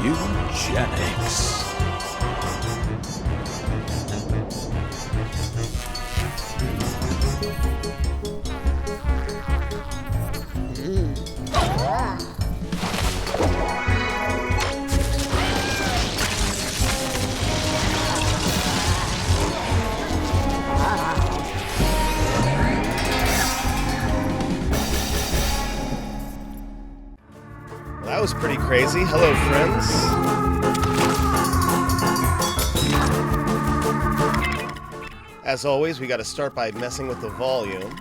Mewgenics. That was pretty crazy. Hello, friends. As always, we got to start by messing with the volume.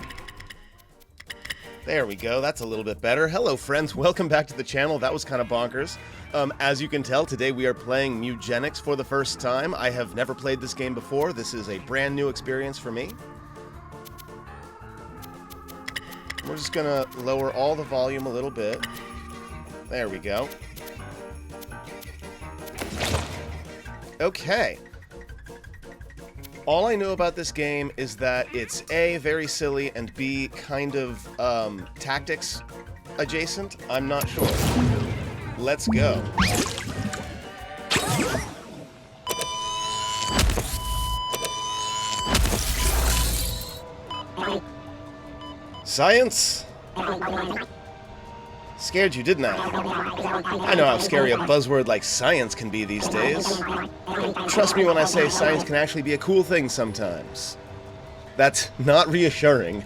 There we go. That's a little bit better. Hello, friends. Welcome back to the channel. That was kind of bonkers. As you can tell, today we are playing Mewgenics for the first time. I have never played this game before. This is a brand new experience for me. We're just going to lower all the volume a little bit. There we go. Okay. All I know about this game is that it's A, very silly, and B, kind of tactics adjacent. I'm not sure. Let's go. Science? Scared you, didn't I? I know how scary a buzzword like science can be these days. Trust me when I say science can actually be a cool thing sometimes. That's not reassuring.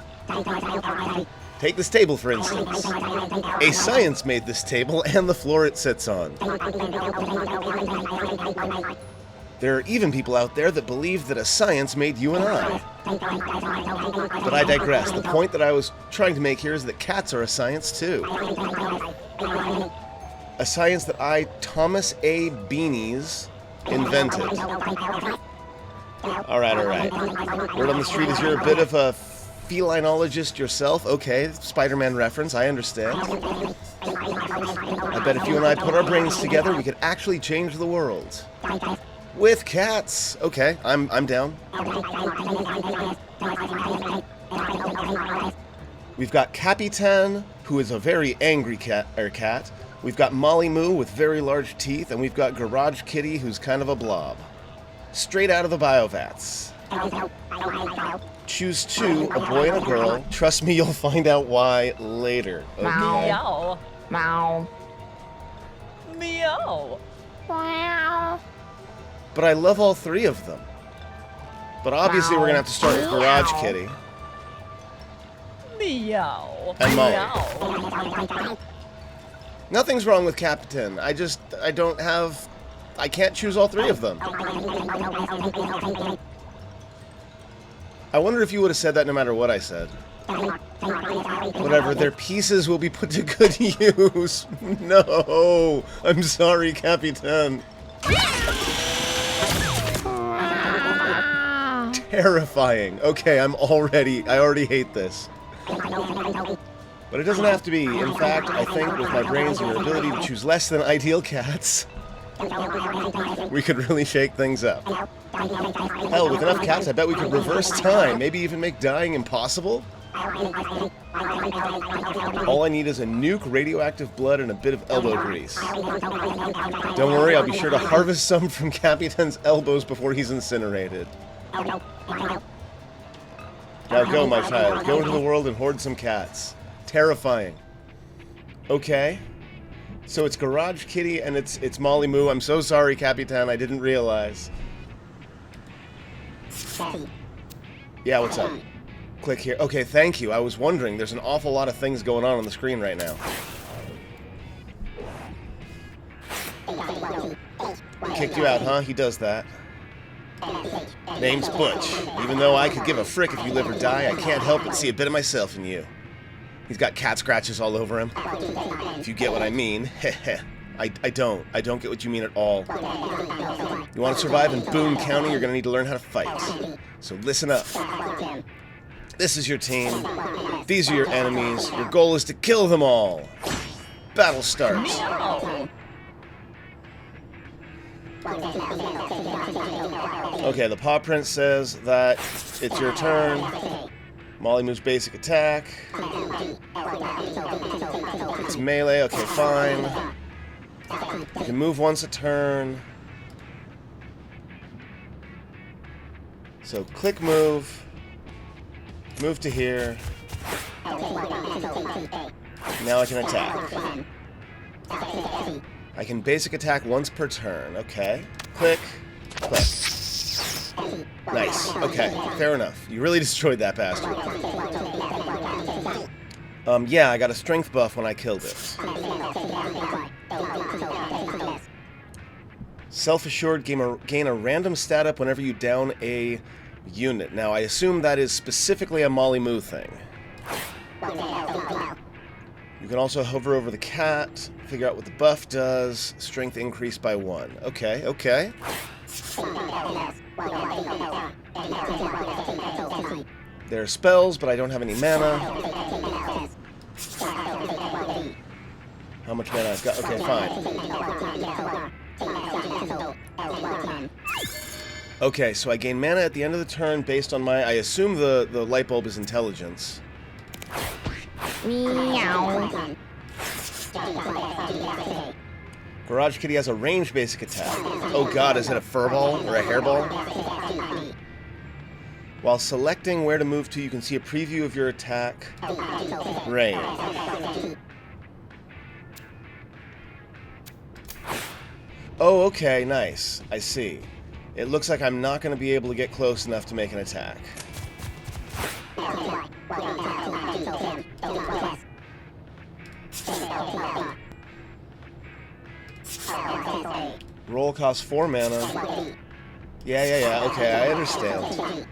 Take this table, for instance. A science made this table and the floor it sits on. There are even people out there that believe that a science made you and I. But I digress. The point that I was trying to make here is that cats are a science too. A science that I, Thomas A. Beanies, invented. Alright. Word on the street is you're a bit of a felinologist yourself. Okay, Spider-Man reference, I understand. I bet if you and I put our brains together, we could actually change the world. With cats. Okay, I'm down. We've got Capitan, who is a very angry cat. We've got Molly Moo with very large teeth, and we've got Garage Kitty, who's kind of a blob. Straight out of the biovats. Choose two, a boy and a girl. Trust me, you'll find out why later. Okay. Meow. Meow. Meow. Meow. But I love all three of them. But obviously we're gonna have to start with Garage Kitty. Meow. And Molly. Meow. Nothing's wrong with Captain. I can't choose all three of them. I wonder if you would have said that no matter what I said. Whatever, their pieces will be put to good use. No, I'm sorry, Capitan. Terrifying. Okay, I already hate this. But it doesn't have to be. In fact, I think with my brains and your ability to choose less than ideal cats, we could really shake things up. Hell, with enough cats, I bet we could reverse time, maybe even make dying impossible. All I need is a nuke, radioactive blood, and a bit of elbow grease. Don't worry, I'll be sure to harvest some from Capitan's elbows before he's incinerated. Now go, my child. Go into the world and hoard some cats. Terrifying. Okay. So it's Garage Kitty and it's Molly Moo. I'm so sorry, Capitan. I didn't realize. Yeah, what's up? Click here. Okay, thank you. I was wondering. There's an awful lot of things going on the screen right now. Kicked you out, huh? He does that. Name's Butch. Even though I could give a frick if you live or die, I can't help but see a bit of myself in you. He's got cat scratches all over him. If you get what I mean. I don't. I don't get what you mean at all. You want to survive in Boone County, you're going to need to learn how to fight. So listen up. This is your team. These are your enemies. Your goal is to kill them all. Battle starts. Okay, the paw print says that it's your turn. Molly moves basic attack. It's melee, okay, fine. You can move once a turn. So click move. Move to here. Now I can attack. I can basic attack once per turn. Okay. Click. Click. Nice. Okay. Fair enough. You really destroyed that bastard. Yeah, I got a strength buff when I killed it. Self-assured, gain a random stat up whenever you down a unit. Now, I assume that is specifically a Molly Moo thing. You can also hover over the cat, figure out what the buff does. Strength increased by 1. Okay, okay. There are spells, but I don't have any mana. How much mana I've got? Okay, fine. Okay, so I gain mana at the end of the turn based on my... I assume the light bulb is intelligence. Meow. Garage Kitty has a ranged basic attack. Oh god, is it a furball or a hairball? While selecting where to move to, you can see a preview of your attack range. Oh, okay, nice. I see. It looks like I'm not going to be able to get close enough to make an attack. Roll costs 4 mana. Yeah, okay, I understand.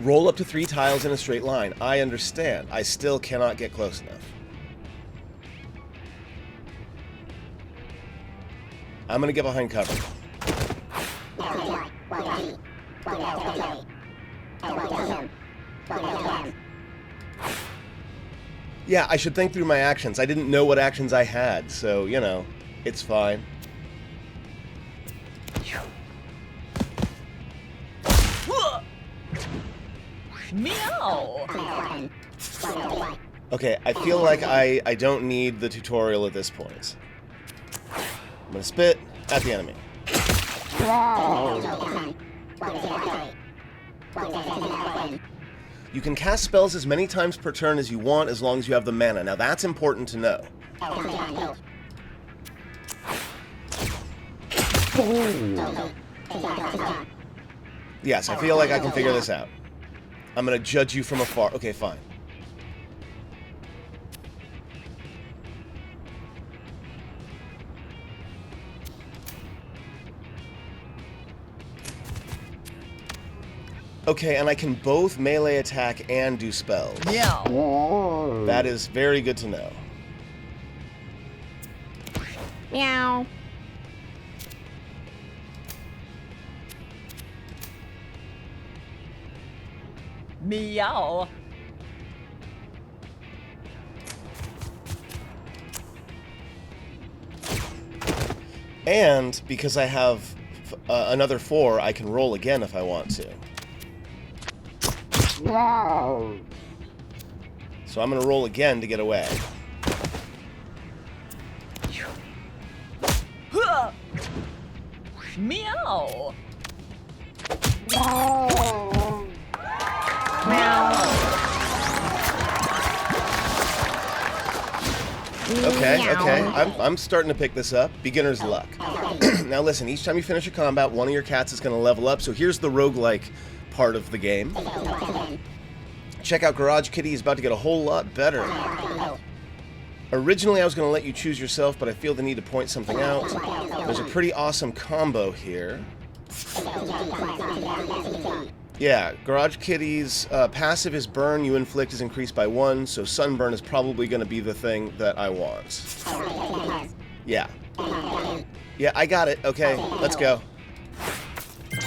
Roll up to 3 tiles in a straight line. I understand. I still cannot get close enough. I'm gonna get behind cover. Yeah, I should think through my actions. I didn't know what actions I had, so, you know, it's fine. Meow. Okay, I feel like I don't need the tutorial at this point. I'm gonna spit at the enemy. You can cast spells as many times per turn as you want as long as you have the mana. Now that's important to know. Yes, I feel like I can figure this out. I'm gonna judge you from afar. Okay, fine. Okay, and I can both melee attack and do spells. Meow. That is very good to know. Meow. Meow. And because I have another 4, I can roll again if I want to. So I'm going to roll again to get away. Meow. Okay. I'm starting to pick this up. Beginner's luck. Now listen, each time you finish a combat, one of your cats is going to level up. So here's the roguelike part of the game. Check out Garage Kitty. He's about to get a whole lot better. Originally, I was going to let you choose yourself, but I feel the need to point something out. There's a pretty awesome combo here. Yeah, Garage Kitty's passive is burn you inflict is increased by 1, so sunburn is probably going to be the thing that I want. Yeah. Yeah, I got it. Okay, let's go.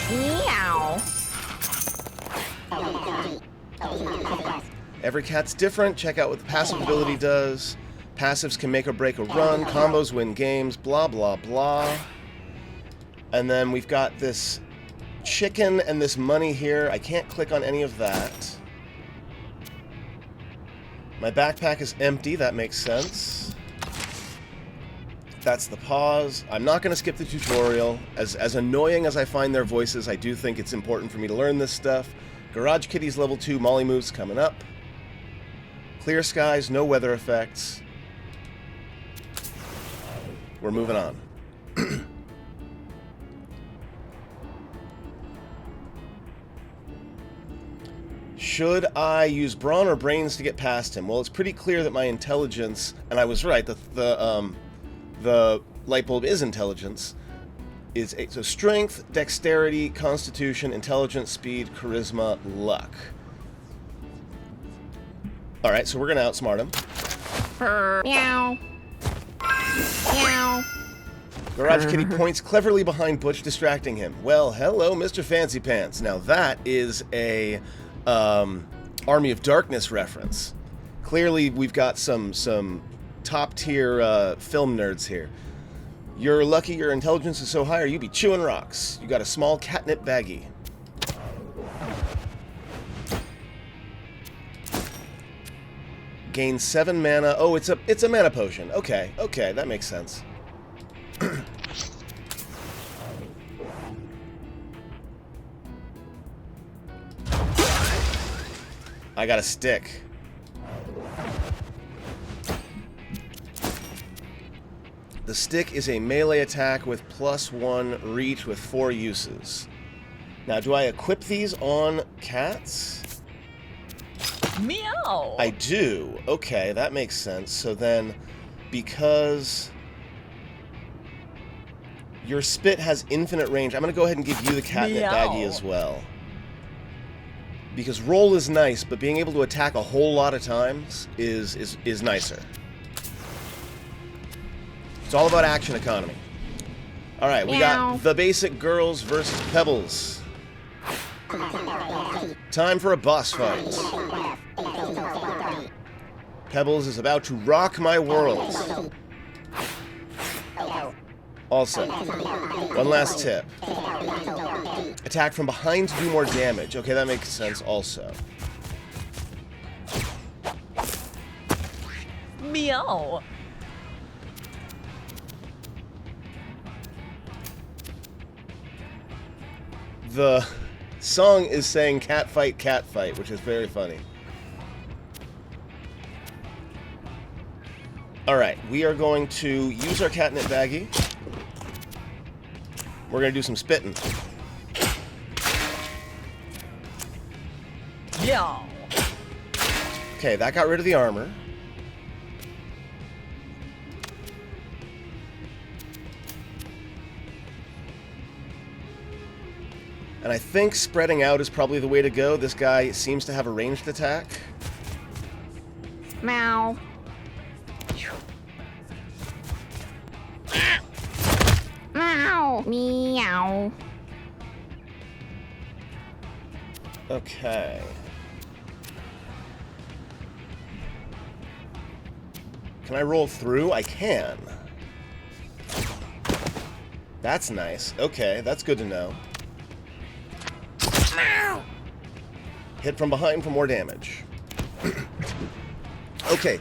Meow. Every cat's different. Check out what the passive ability does. Passives can make or break a run. Combos win games. Blah, blah, blah. And then we've got this chicken and this money here, I can't click on any of that. My backpack is empty, that makes sense. That's the pause. I'm not going to skip the tutorial. As annoying as I find their voices, I do think it's important for me to learn this stuff. Garage Kitty's level 2 Molly moves coming up. Clear skies, no weather effects. We're moving on. Should I use brawn or brains to get past him? Well, it's pretty clear that my intelligence, and I was right, the light bulb is intelligence. So strength, dexterity, constitution, intelligence, speed, charisma, luck. Alright, so we're going to outsmart him. Meow. Meow. Garage Kitty points cleverly behind Butch, distracting him. Well, hello, Mr. Fancy Pants. Now that is a Army of Darkness reference. Clearly, we've got some top-tier film nerds here. You're lucky your intelligence is so high or you'd be chewing rocks. You got a small catnip baggie. Gain 7 mana. Oh, it's a mana potion. Okay, that makes sense. I got a stick. The stick is a melee attack with +1 reach with 4 uses. Now, do I equip these on cats? Meow. I do. Okay, that makes sense. So then, because your spit has infinite range, I'm going to go ahead and give you the catnip baggie as well. Because roll is nice, but being able to attack a whole lot of times is nicer. It's all about action economy. Alright, we got the basic girls versus Pebbles. Time for a boss fight. Pebbles is about to rock my world. Also, one last tip. Attack from behind to do more damage. Okay, that makes sense also. Meow. The song is saying cat fight, which is very funny. Alright, we are going to use our catnip baggie. We're going to do some spitting. Meow. Okay, that got rid of the armor. And I think spreading out is probably the way to go. This guy seems to have a ranged attack. Meow. Meow. Meow. Okay. Can I roll through? I can. That's nice. Okay, that's good to know. Hit from behind for more damage. Okay,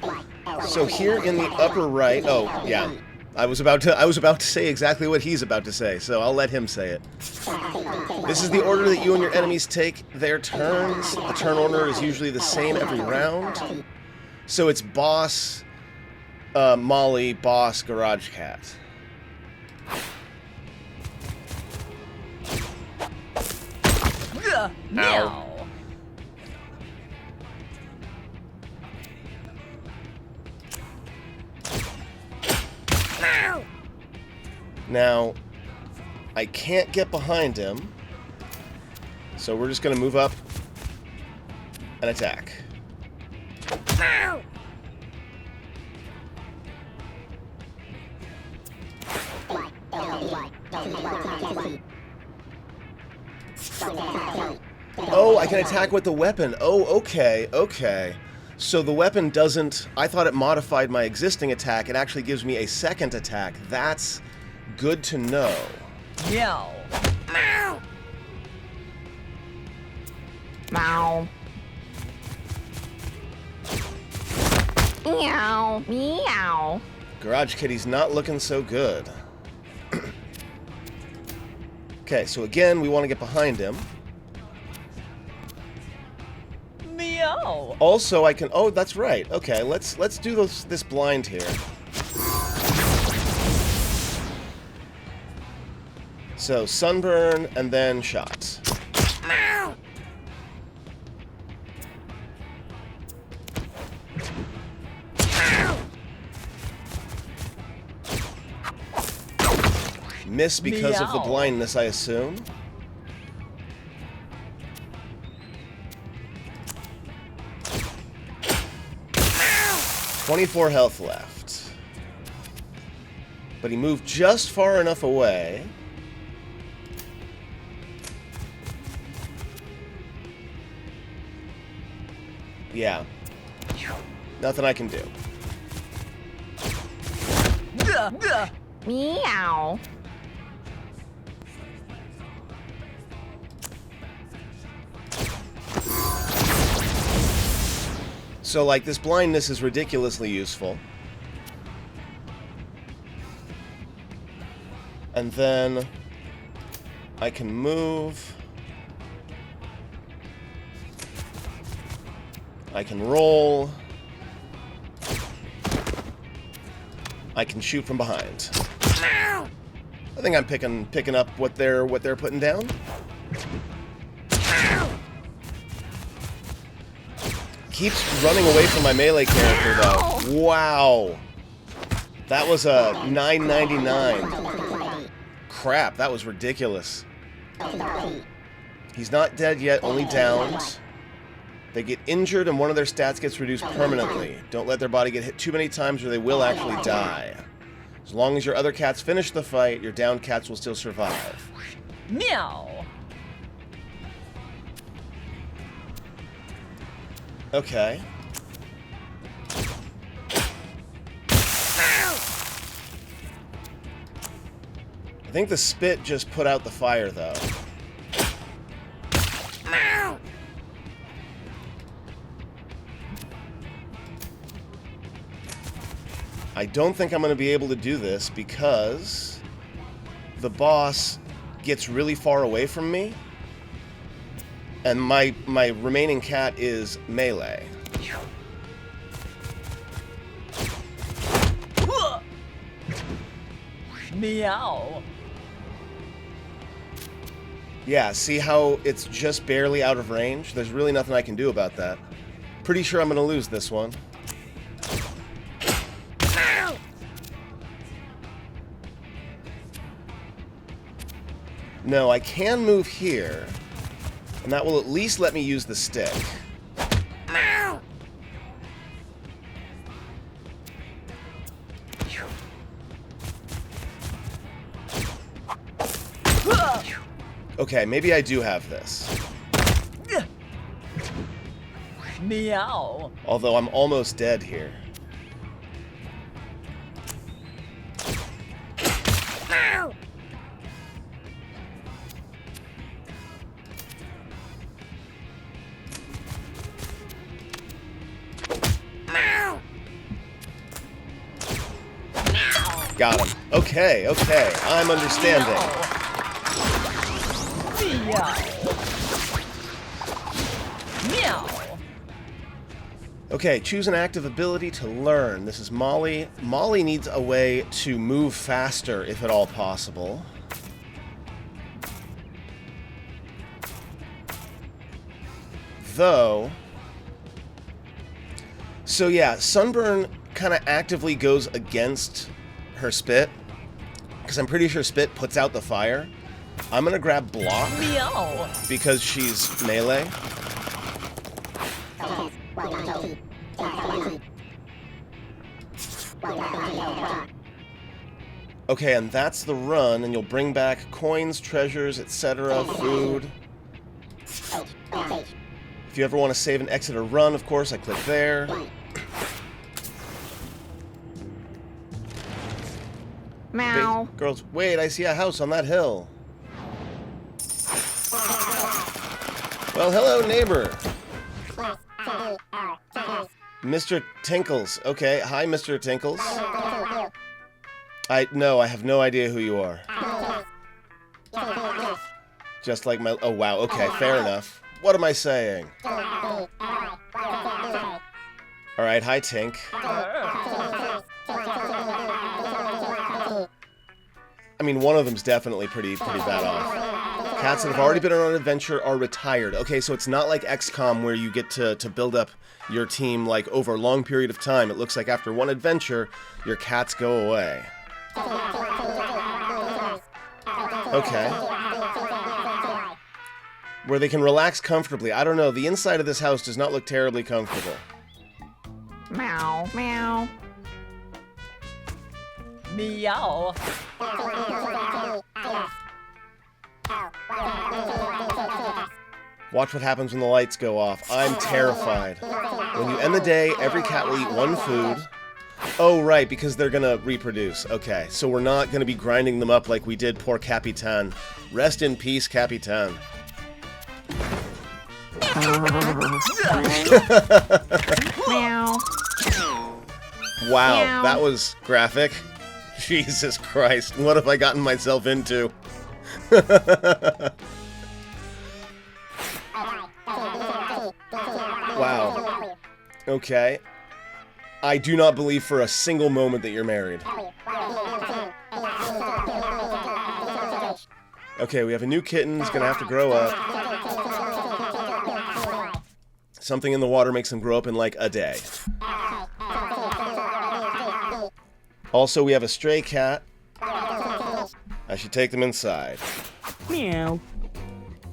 so here in the upper right... Oh, yeah. I was about to say exactly what he's about to say, so I'll let him say it. This is the order that you and your enemies take their turns. The turn order is usually the same every round. So it's boss, Molly, boss, garage cat. Meow. Now, I can't get behind him, so we're just going to move up and attack. Oh, I can attack with the weapon. Oh, okay, okay. So the weapon doesn't... I thought it modified my existing attack. It actually gives me a second attack. That's good to know. Meow. Meow. Meow. Meow. Garage Kitty's not looking so good. Okay, so again, we want to get behind him. Meow. Also, I can... Oh, that's right. Okay, let's do this blind here. So, sunburn, and then shots. Miss because of the Meow. blindness, I assume. "24 health left. But he moved just far enough away. Yeah. Nothing I can do. Meow. So, like, this blindness is ridiculously useful. And then I can move. I can roll. I can shoot from behind. I think I'm picking up what they're putting down. Keeps running away from my melee character though. Wow. That was a 999. Crap, that was ridiculous. He's not dead yet, only downed. They get injured and one of their stats gets reduced permanently. Don't let their body get hit too many times or they will actually die. As long as your other cats finish the fight, your downed cats will still survive. Meow. Okay. I think the spit just put out the fire, though. I don't think I'm going to be able to do this because the boss gets really far away from me. And my remaining cat is melee. Meow. Yeah, see how it's just barely out of range? There's really nothing I can do about that. Pretty sure I'm gonna lose this one. No, I can move here. And that will at least let me use the stick. Okay, maybe I do have this. Meow. Although I'm almost dead here. Got him. Okay, okay. I'm understanding. Meow. Meow. Okay, choose an active ability to learn. This is Molly. Molly needs a way to move faster, if at all possible. Though... So yeah, Sunburn kind of actively goes against her spit, because I'm pretty sure spit puts out the fire. I'm gonna grab block Meow. because she's melee. Okay, and that's the run, and you'll bring back coins, treasures, etc., food. If you ever want to save and exit a run, of course, I click there. Meow. Girls, wait, I see a house on that hill. Well, hello, neighbor. Mr. Tinkles. Okay, hi, Mr. Tinkles. I have no idea who you are. Just like my... Oh, wow, okay, fair enough. What am I saying? Alright, hi, Tink. I mean, one of them's definitely pretty bad off. Cats that have already been on an adventure are retired. Okay, so it's not like XCOM where you get to build up your team like over a long period of time. It looks like after one adventure, your cats go away. Okay. Where they can relax comfortably. I don't know, the inside of this house does not look terribly comfortable. Meow. Meow. Meow. Watch what happens when the lights go off. I'm terrified. When you end the day, every cat will eat one food. Oh, right, because they're gonna reproduce. Okay, so we're not gonna be grinding them up like we did poor Capitan. Rest in peace, Capitan. Meow. Wow, Meow. that was graphic. Jesus Christ, what have I gotten myself into? Wow. Okay. I do not believe for a single moment that you're married. Okay, we have a new kitten. He's gonna have to grow up. Something in the water makes him grow up in like a day. Also, we have a stray cat. I should take them inside. Meow.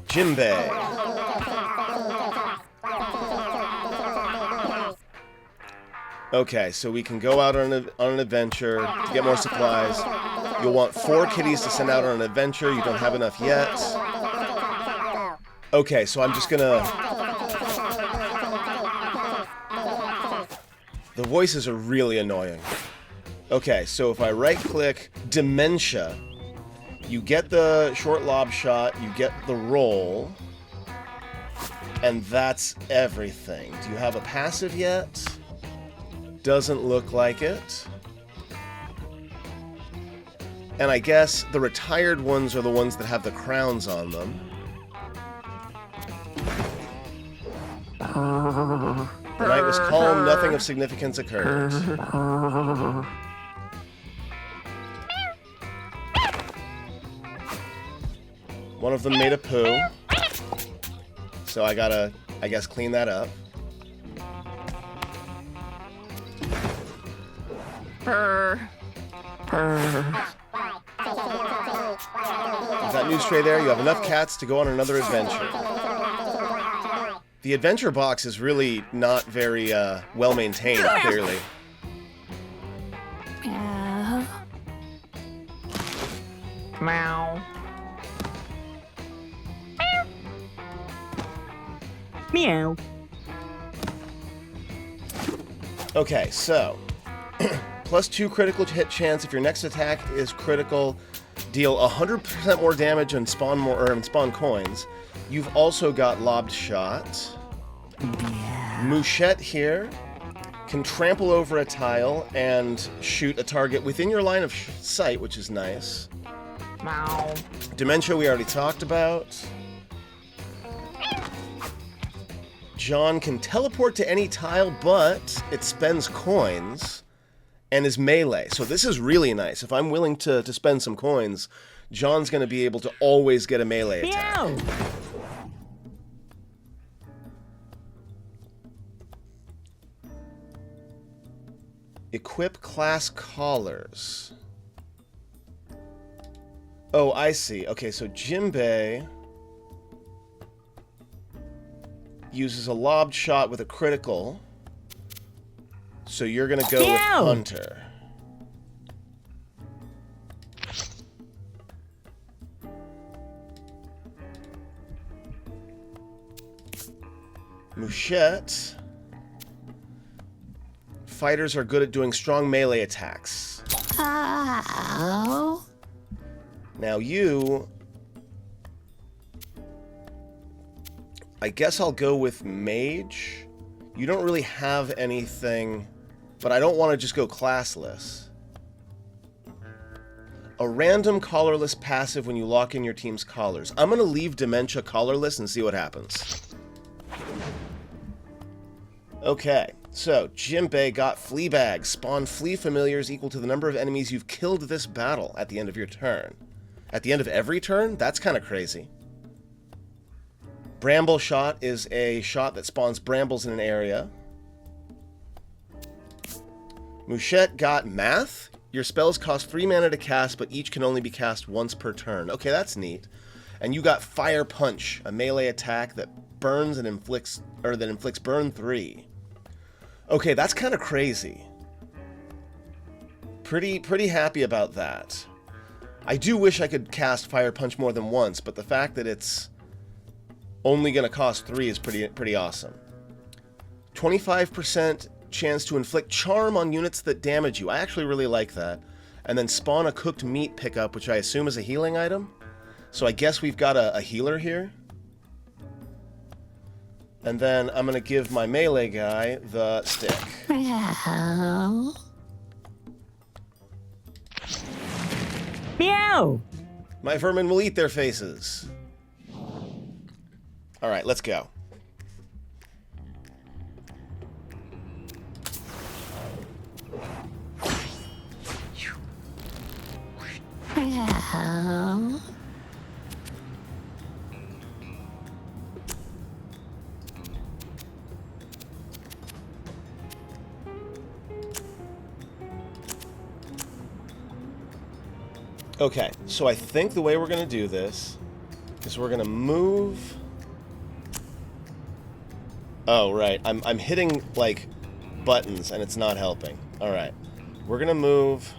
Jimbei. Okay, so we can go out on an adventure to get more supplies. You'll want 4 kitties to send out on an adventure. You don't have enough yet. Okay, so I'm just gonna... The voices are really annoying. Okay, so if I right-click Dementia, you get the short lob shot, you get the roll, and that's everything. Do you have a passive yet? Doesn't look like it. And I guess the retired ones are the ones that have the crowns on them. The night was calm, nothing of significance occurred. One of them made a poo. So I gotta, I guess, clean that up. Purr. Purr. With that new stray there, you have enough cats to go on another adventure. The adventure box is really not very well maintained, clearly. Meow. Meow. Meow. Okay, so +2 critical hit chance if your next attack is critical. Deal 100% more damage and spawn coins. You've also got lobbed shot. Mouchette here can trample over a tile and shoot a target within your line of sight, which is nice. Meow. Dementia we already talked about. John can teleport to any tile, but it spends coins and is melee. So this is really nice. If I'm willing to spend some coins, John's going to be able to always get a melee attack. Meow. Equip class collars. Oh, I see. Okay, so Jimbei uses a lobbed shot with a critical. So you're gonna go with Hunter. Mouchette. Fighters are good at doing strong melee attacks. Oh. Now you I guess I'll go with Mage. You don't really have anything, but I don't want to just go classless. A random collarless passive when you lock in your team's collars. I'm going to leave Dementia collarless and see what happens. Okay, so Jinbei got Fleabag. Spawn flea familiars equal to the number of enemies you've killed this battle at the end of your turn. At the end of every turn? That's kind of crazy. Bramble Shot is a shot that spawns brambles in an area. Mouchette got Math. Your spells cost 3 mana to cast, but each can only be cast once per turn. Okay, that's neat. And you got Fire Punch, a melee attack that burns and inflicts burn 3. Okay, that's kind of crazy. Pretty happy about that. I do wish I could cast Fire Punch more than once, but the fact that it's only going to cost 3 is pretty awesome. 25% chance to inflict charm on units that damage you. I actually really like that. And then spawn a cooked meat pickup, which I assume is a healing item. So I guess we've got a healer here. And then I'm going to give my melee guy the stick. Meow. Meow. My vermin will eat their faces. Alright, let's go. Meow. Okay, so I think the way we're going to do this is we're going to move... Oh, right. I'm hitting, like, buttons, and it's not helping. Alright. We're going to move...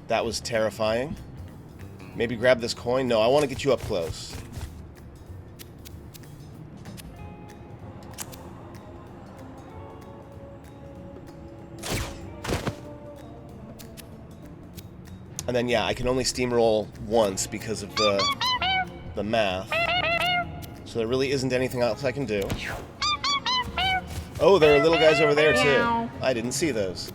That was terrifying. Maybe grab this coin? No, I want to get you up close. And then, yeah, I can only steamroll once because of the math. So there really isn't anything else I can do. Oh, there are little guys over there, too. I didn't see those.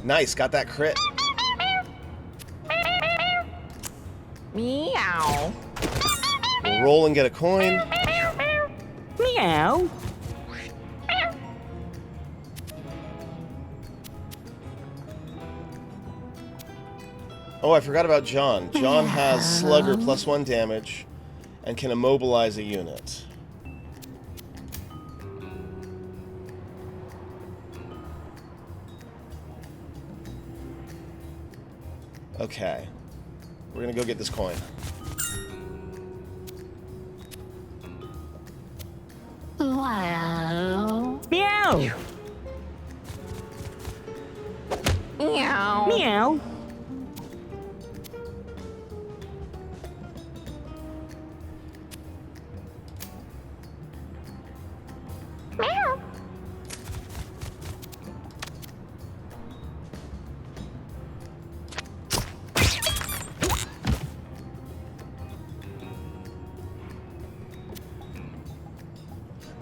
Nice, got that crit. Meow. We'll roll and get a coin. Meow. Oh, I forgot about John. John has Slugger +1 damage and can immobilize a unit. Okay. We're gonna go get this coin. Meow. Meow. Meow. Meow. Meow.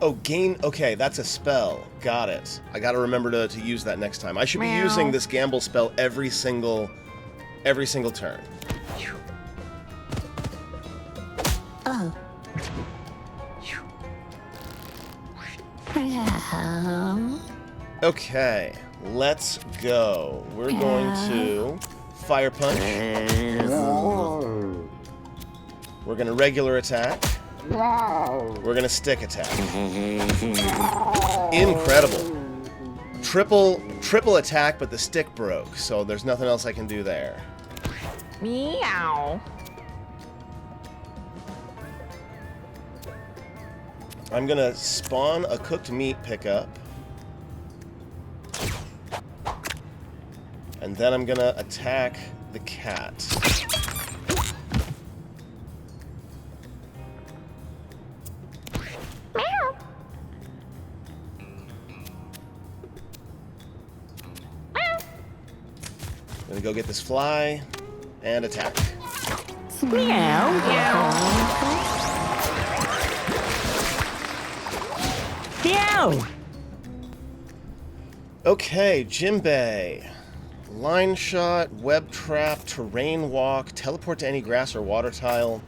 Oh, gain... Okay, that's a spell. Got it. I gotta remember to use that next time. I should be Meow. using this gamble spell every single turn. Oh. Meow. Okay, let's go. We're going to Fire Punch. We're gonna regular attack. We're gonna stick attack. Incredible. Triple attack, but the stick broke, so there's nothing else I can do there. Meow. I'm gonna spawn a cooked meat pickup. And then I'm gonna attack the cat. Gonna go get this fly and attack. Meow. Meow. Okay, Jimbei. Line shot, web trap, terrain walk, teleport to any grass or water tile,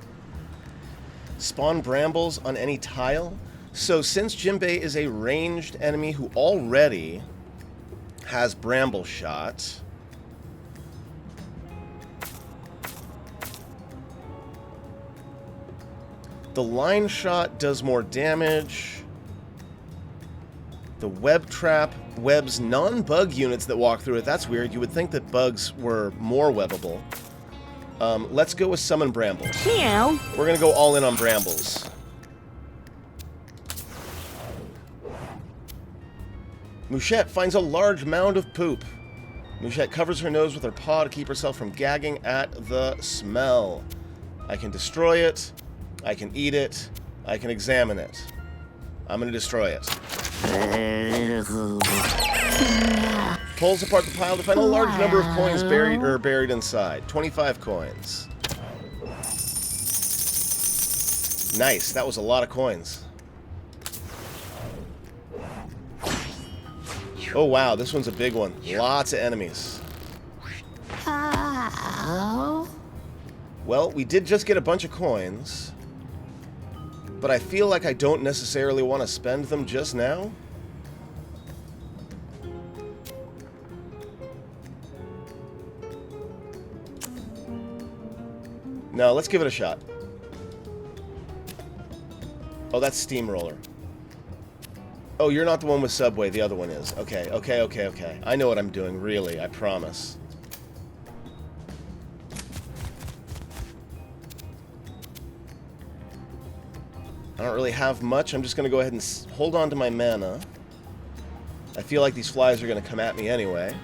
spawn brambles on any tile. So since Jimbei is a ranged enemy who already has bramble shot, the line shot does more damage. The web trap webs non-bug units that walk through it. That's weird. You would think that bugs were more webbable. Let's go with summon brambles. Meow. We're gonna go all in on brambles. Mouchette finds a large mound of poop. Mouchette covers her nose with her paw to keep herself from gagging at the smell. I can destroy it. I can eat it. I can examine it. I'm gonna destroy it. Pulls apart the pile to find a large number of coins buried inside. 25 coins. Nice. That was a lot of coins. Oh wow, this one's a big one. Lots of enemies. Well, we did just get a bunch of coins, but I feel like I don't necessarily want to spend them just now. No, let's give it a shot. Oh, that's Steamroller. Oh, you're not the one with Subway, the other one is. Okay, okay, okay, okay. I know what I'm doing, really, I promise. I don't really have much. I'm just going to go ahead and hold on to my mana. I feel like these flies are going to come at me anyway.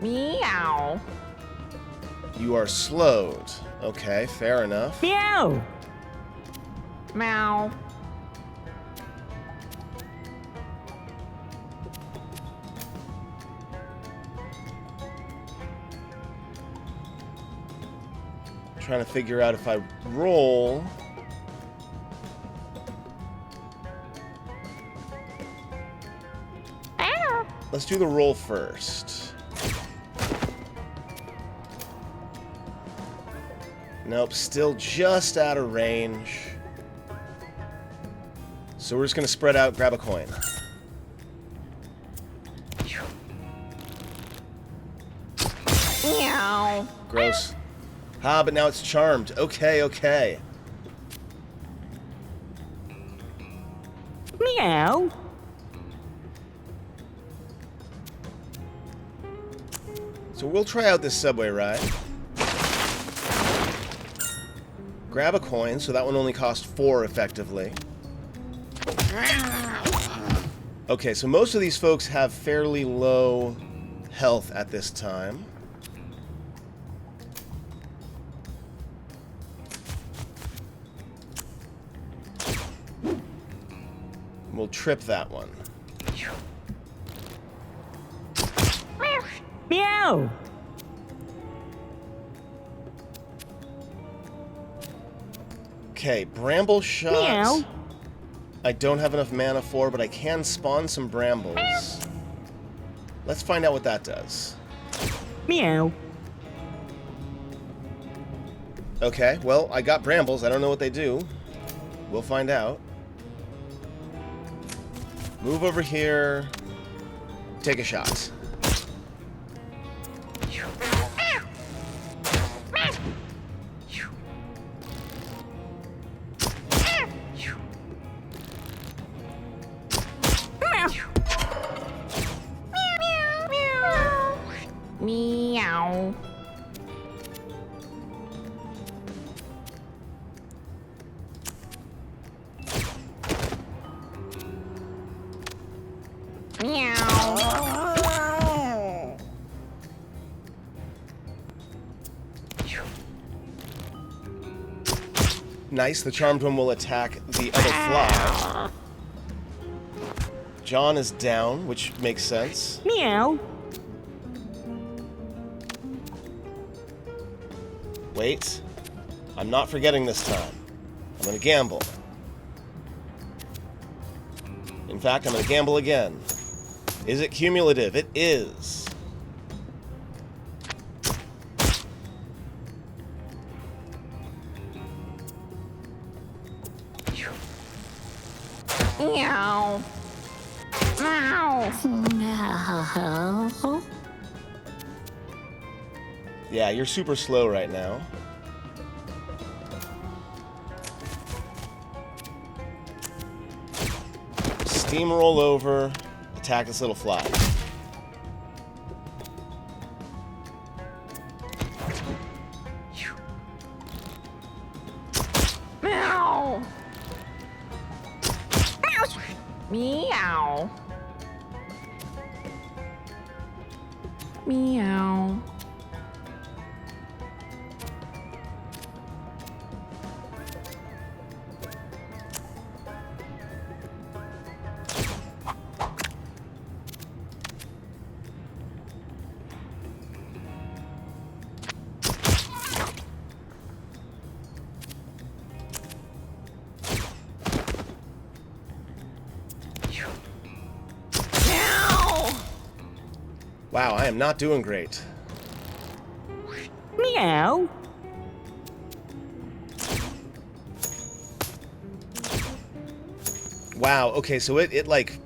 Meow. You are slowed. Okay, fair enough. Meow. Meow. Trying to figure out if I roll. Let's do the roll first. Nope, still just out of range. So we're just gonna spread out, grab a coin. Meow. Gross. Ah, but now it's charmed. Okay, okay. Meow. So we'll try out this subway ride. Grab a coin, so that one only cost 4 effectively. Okay, so most of these folks have fairly low health at this time. We'll trip that one. Meow. Okay, Bramble Shot. Meow. I don't have enough mana for, but I can spawn some brambles. Let's find out what that does. Meow. Okay, well, I got brambles. I don't know what they do. We'll find out. Move over here. Take a shot. Meow. Meow. Nice, the charmed one will attack the other fly. John is down, which makes sense. Meow. Wait. I'm not forgetting this time. I'm gonna gamble. In fact, I'm gonna gamble again. Is it cumulative? It is. Meow. Meow. No. Yeah, you're super slow right now. Steamroll over, attack this little fly. Meow. Meow. Meow. Wow, I am not doing great. Meow. Wow, okay, so it like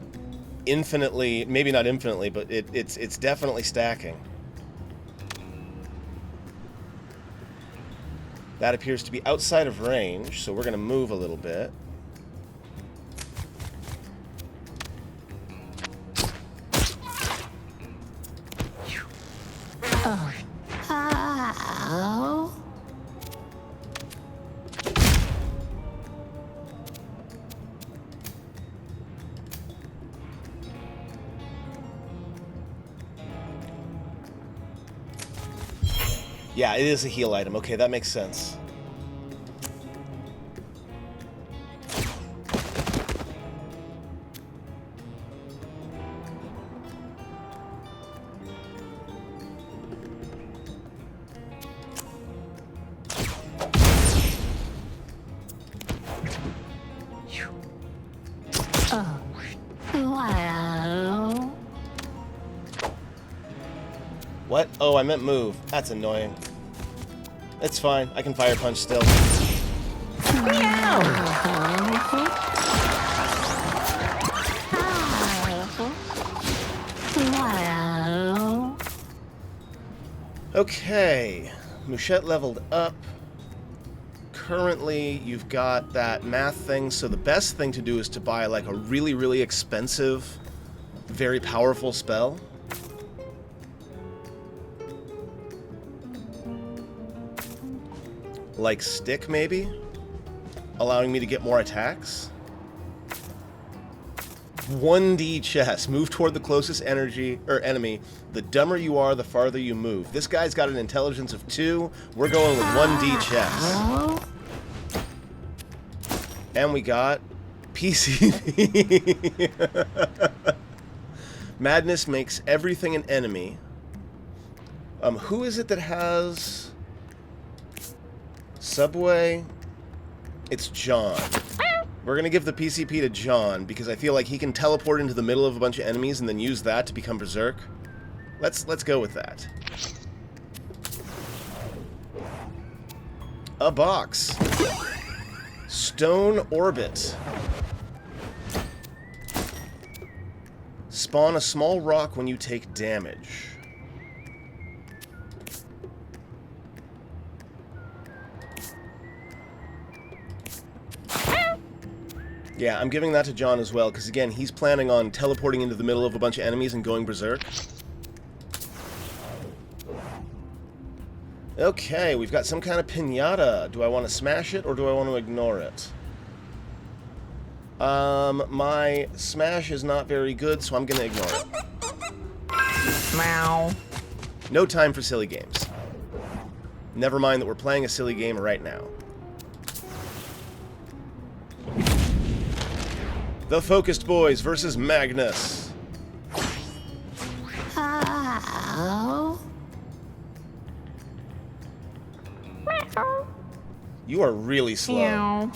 infinitely, maybe not infinitely, but it's definitely stacking. That appears to be outside of range, so we're gonna move a little bit. Oh. Yeah, it is a heal item. Okay, that makes sense. Oh. Wow. What? Oh, I meant move. That's annoying. It's fine. I can fire punch still. Meow. Wow. Okay. Mouchette leveled up. Currently, you've got that math thing, so the best thing to do is to buy like a really, really expensive, very powerful spell. Like Stick, maybe? Allowing me to get more attacks? 1D chess. Move toward the closest enemy. The dumber you are, the farther you move. This guy's got an intelligence of 2. We're going with 1D chess. Oh. And we got PCP. Madness makes everything an enemy. Who is it that has Subway? It's John. We're gonna give the PCP to John because I feel like he can teleport into the middle of a bunch of enemies and then use that to become Berserk. Let's go with that. A box. Stone Orbit. Spawn a small rock when you take damage. Yeah, I'm giving that to John as well, because again, he's planning on teleporting into the middle of a bunch of enemies and going berserk. Okay, we've got some kind of piñata. Do I want to smash it, or do I want to ignore it? My smash is not very good, so I'm gonna ignore it. Meow. No time for silly games. Never mind that we're playing a silly game right now. The Focused Boys versus Magnus. Ow. You are really slow. Meow.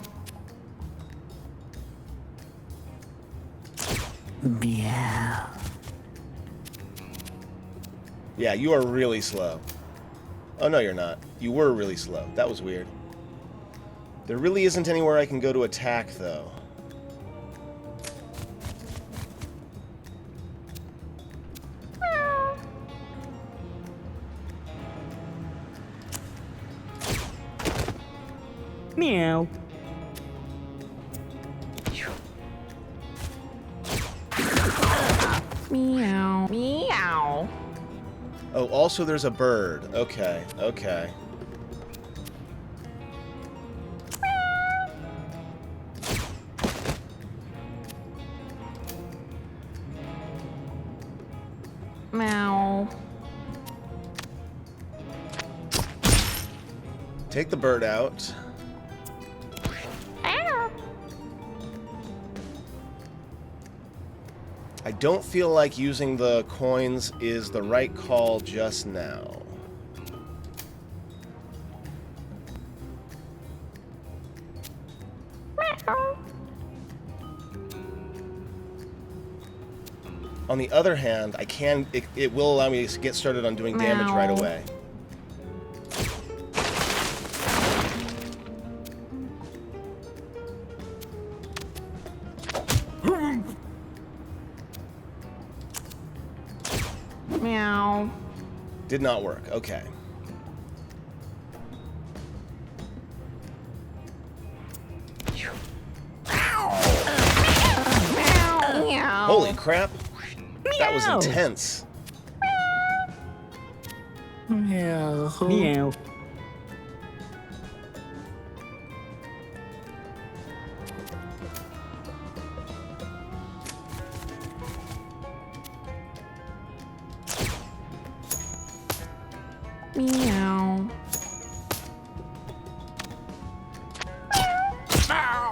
Meow. Yeah, you are really slow. Oh, no, you're not. You were really slow. That was weird. There really isn't anywhere I can go to attack, though. Meow. Meow. Meow. Oh, also there's a bird. Okay, okay. Meow. Take the bird out. Ow. I don't feel like using the coins is the right call just now. On the other hand, it will allow me to get started on doing damage right Meow. away. Meow. Did not work. Okay. Meow. Holy crap. That was intense. Meow. Meow. Meow.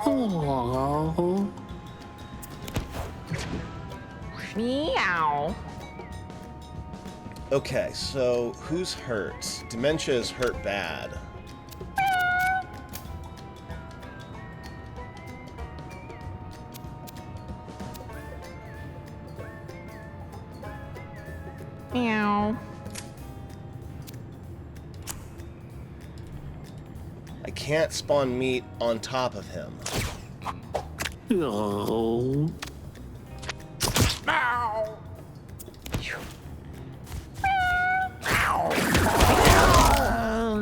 Oh. Meow. Okay, so who's hurt? Dementia is hurt bad. Meow. I can't spawn meat on top of him. Oh.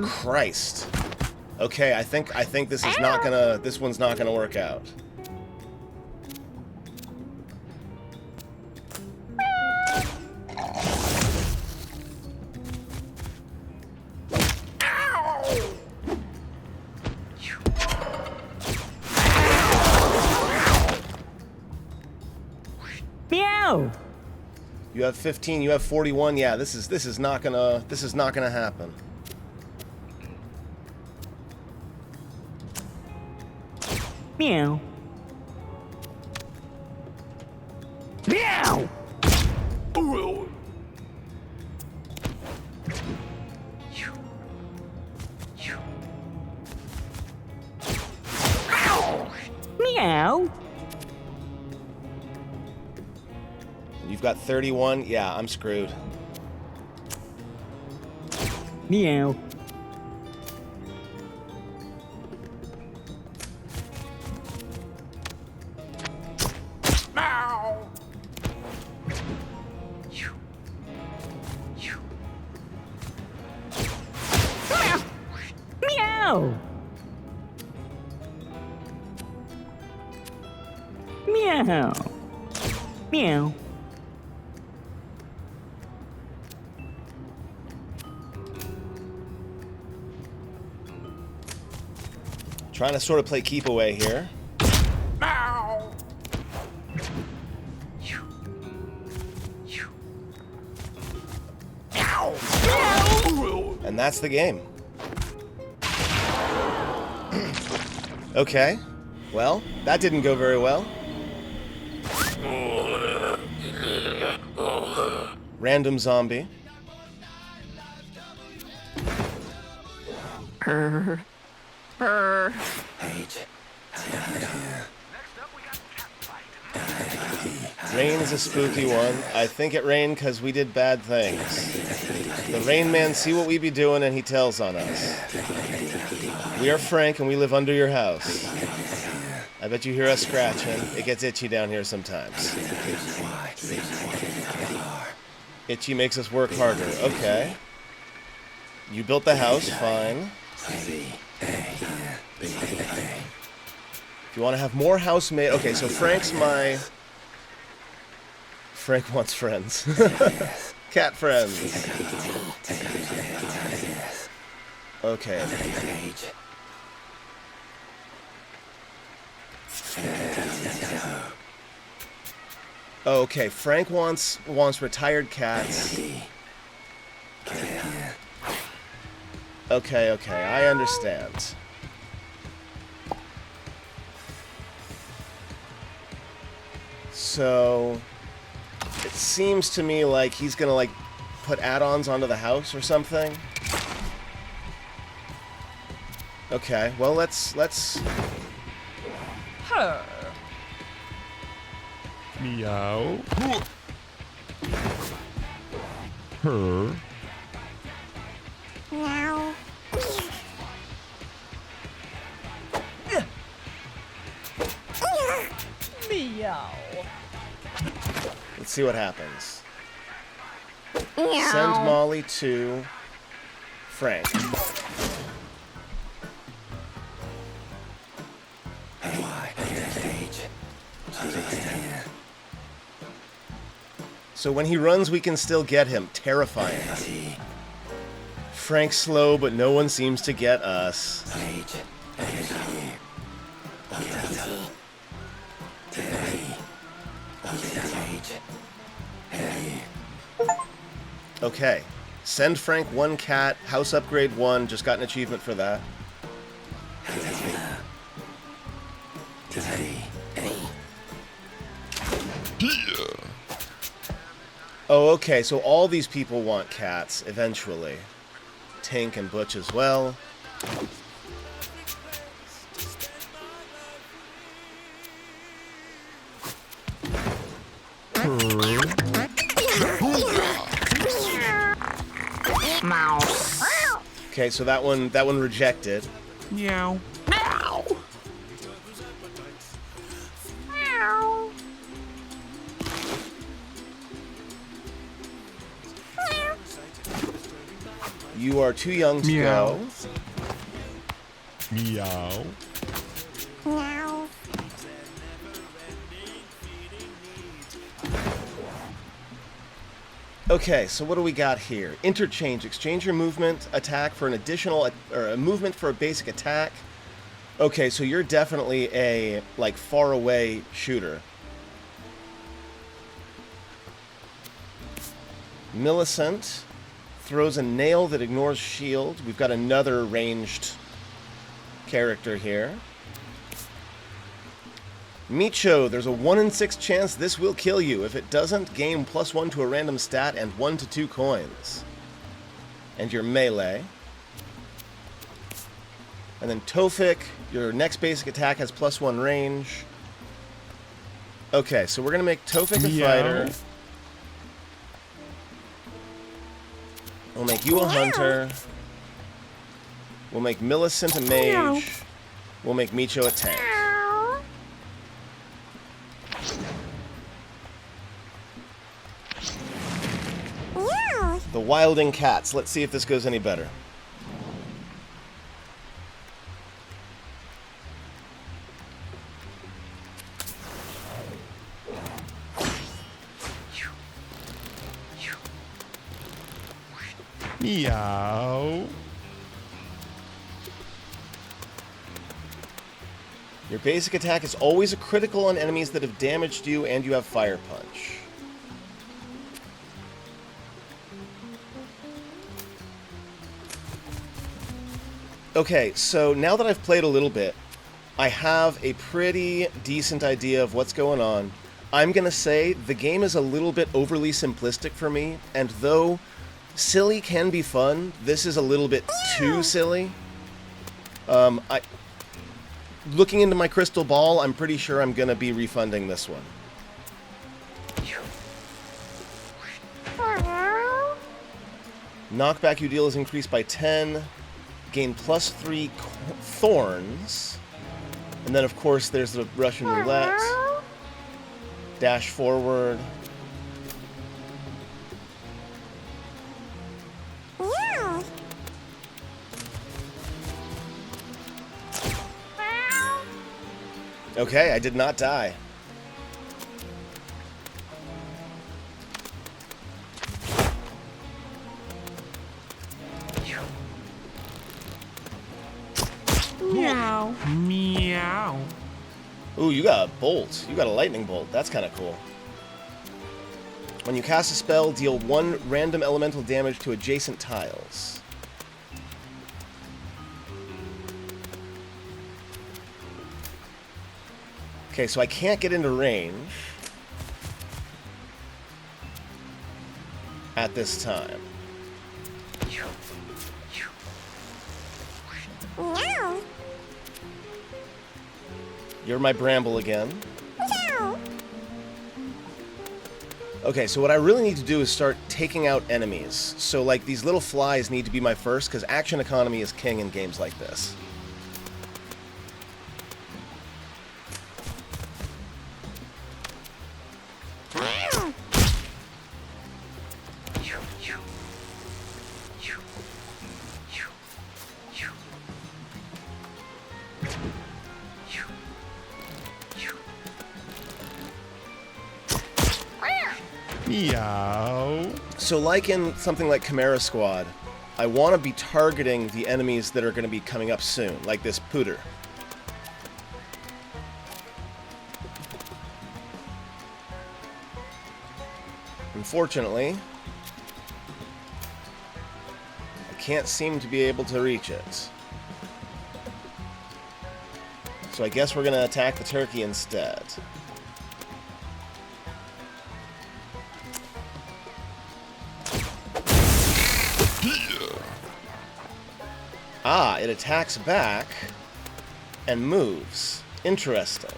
Christ. Okay, I think this is not gonna. This one's not gonna work out. Meow. You have 15. You have 41. Yeah, this is not gonna happen. Meow. Meow. Meow. You've got 31. Yeah, I'm screwed. Meow. Meow. Meow. Meow. Trying to sort of play keep away here. And that's the game. Okay. Well, that didn't go very well. Random zombie. Rain is a spooky one. I think it rained because we did bad things. The Rain Man see what we be doing and he tells on us. We are Frank and we live under your house. I bet you hear us scratching. It gets itchy down here sometimes. Itchy makes us work harder. Okay. You built the house, fine. If you want to have more housemaid... Okay, so Frank's my... Frank wants friends. Cat friends. Okay. Okay, Frank wants retired cats. Okay, I understand. So it seems to me like he's gonna like put add-ons onto the house or something. Okay, well let's Her. Meow. Her. Meow. Meow. let's see what happens. Meow. Send Molly to Frank. So when he runs, we can still get him. Terrifying. Frank's slow, but no one seems to get us. Okay. Send Frank one cat. House upgrade 1. Just got an achievement for that. Oh, okay, so all these people want cats, eventually. Tink and Butch as well. Mouse. Okay, so that one rejected. Meow. Meow. Meow. You are too young to Meow. go. Meow. Meow. Okay, so what do we got here? Interchange. Exchange your movement attack for an additional, or a movement for a basic attack. Okay, so you're definitely a, like, far away shooter. Millicent throws a nail that ignores shield. We've got another ranged character here. Micho, there's a 1 in 6 chance this will kill you. If it doesn't, gain +1 to a random stat and 1 to 2 coins. And your melee. And then Tofik, your next basic attack has +1 range. Okay, so we're gonna make Tofik a Meow. fighter. We'll make you a hunter. We'll make Millicent a mage. We'll make Micho a tank. Meow. The Wilding Cats. Let's see if this goes any better. Meow. Your basic attack is always a critical on enemies that have damaged you, and you have Fire Punch. Okay, so now that I've played a little bit, I have a pretty decent idea of what's going on. I'm going to say the game is a little bit overly simplistic for me, and though silly can be fun, this is a little bit too silly. Looking into my crystal ball, I'm pretty sure I'm going to be refunding this one. Knockback you deal is increased by 10. Gain +3 thorns. And then, of course, there's the Russian roulette. Dash forward. Meow. Okay, I did not die. Meow. Meow. Ooh, you got a bolt. You got a lightning bolt. That's kind of cool. When you cast a spell, deal 1 random elemental damage to adjacent tiles. Okay, so I can't get into range at this time. Meow. You're my bramble again. Meow. Okay, so what I really need to do is start taking out enemies. So, like, these little flies need to be my first, because action economy is king in games like this. Meow. Meow. So like in something like Chimera Squad, I want to be targeting the enemies that are going to be coming up soon, like this Pooter. Unfortunately, I can't seem to be able to reach it. So I guess we're going to attack the turkey instead. Ah, it attacks back and moves. Interesting.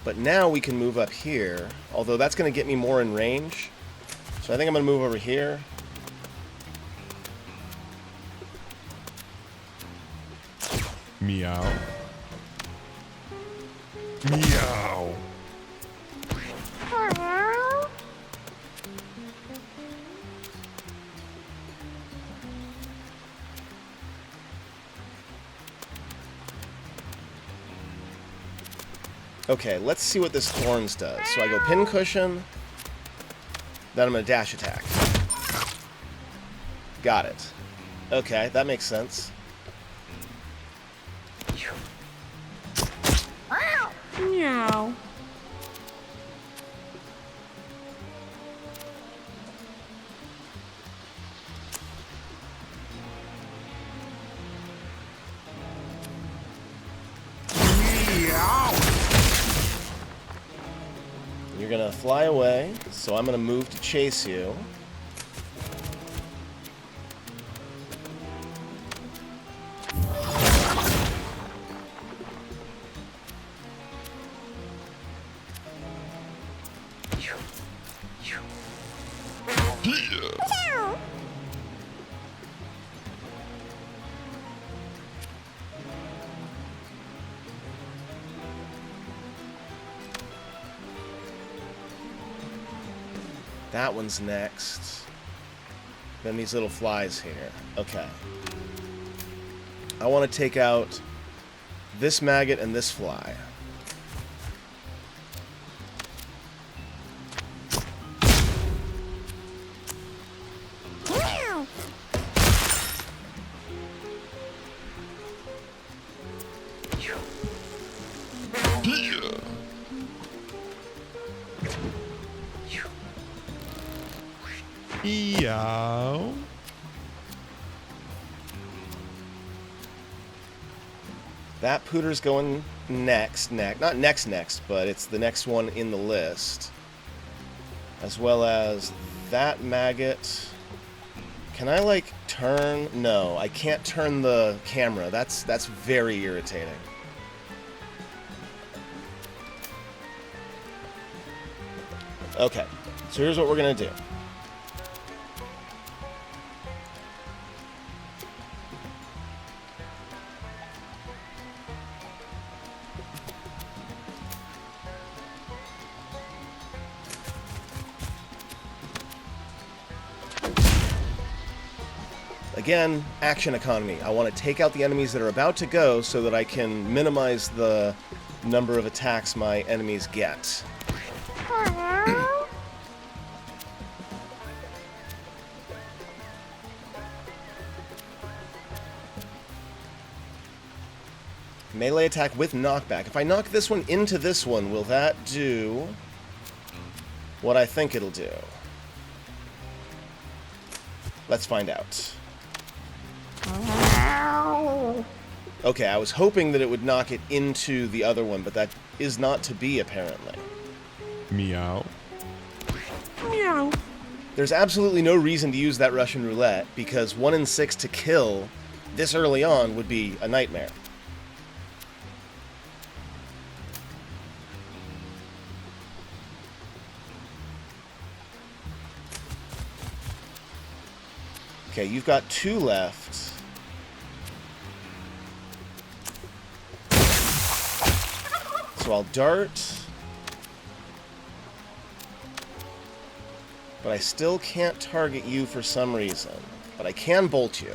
But now we can move up here, although that's going to get me more in range. So I think I'm going to move over here. Meow. Meow. Meow. Okay, let's see what this Thorns does. So I go Pincushion, then I'm going to dash attack. Got it. Okay, that makes sense. Meow. You're going to fly away, so I'm going to move to chase you. Meow. That one's next. Then these little flies here. Okay. I want to take out this maggot and this fly. Meow. Meow. That pooter's going next. Not next, but it's the next one in the list. As well as that maggot. Can I, like, turn? No, I can't turn the camera. That's very irritating. Okay, so here's what we're gonna do. Again, action economy. I want to take out the enemies that are about to go so that I can minimize the number of attacks my enemies get. Melee attack with knockback. If I knock this one into this one, will that do what I think it'll do? Let's find out. Okay, I was hoping that it would knock it into the other one, but that is not to be, apparently. Meow. Meow. There's absolutely no reason to use that Russian roulette, because 1 in 6 to kill this early on would be a nightmare. Okay, you've got 2 left. So I'll dart. But I still can't target you for some reason. But I can bolt you.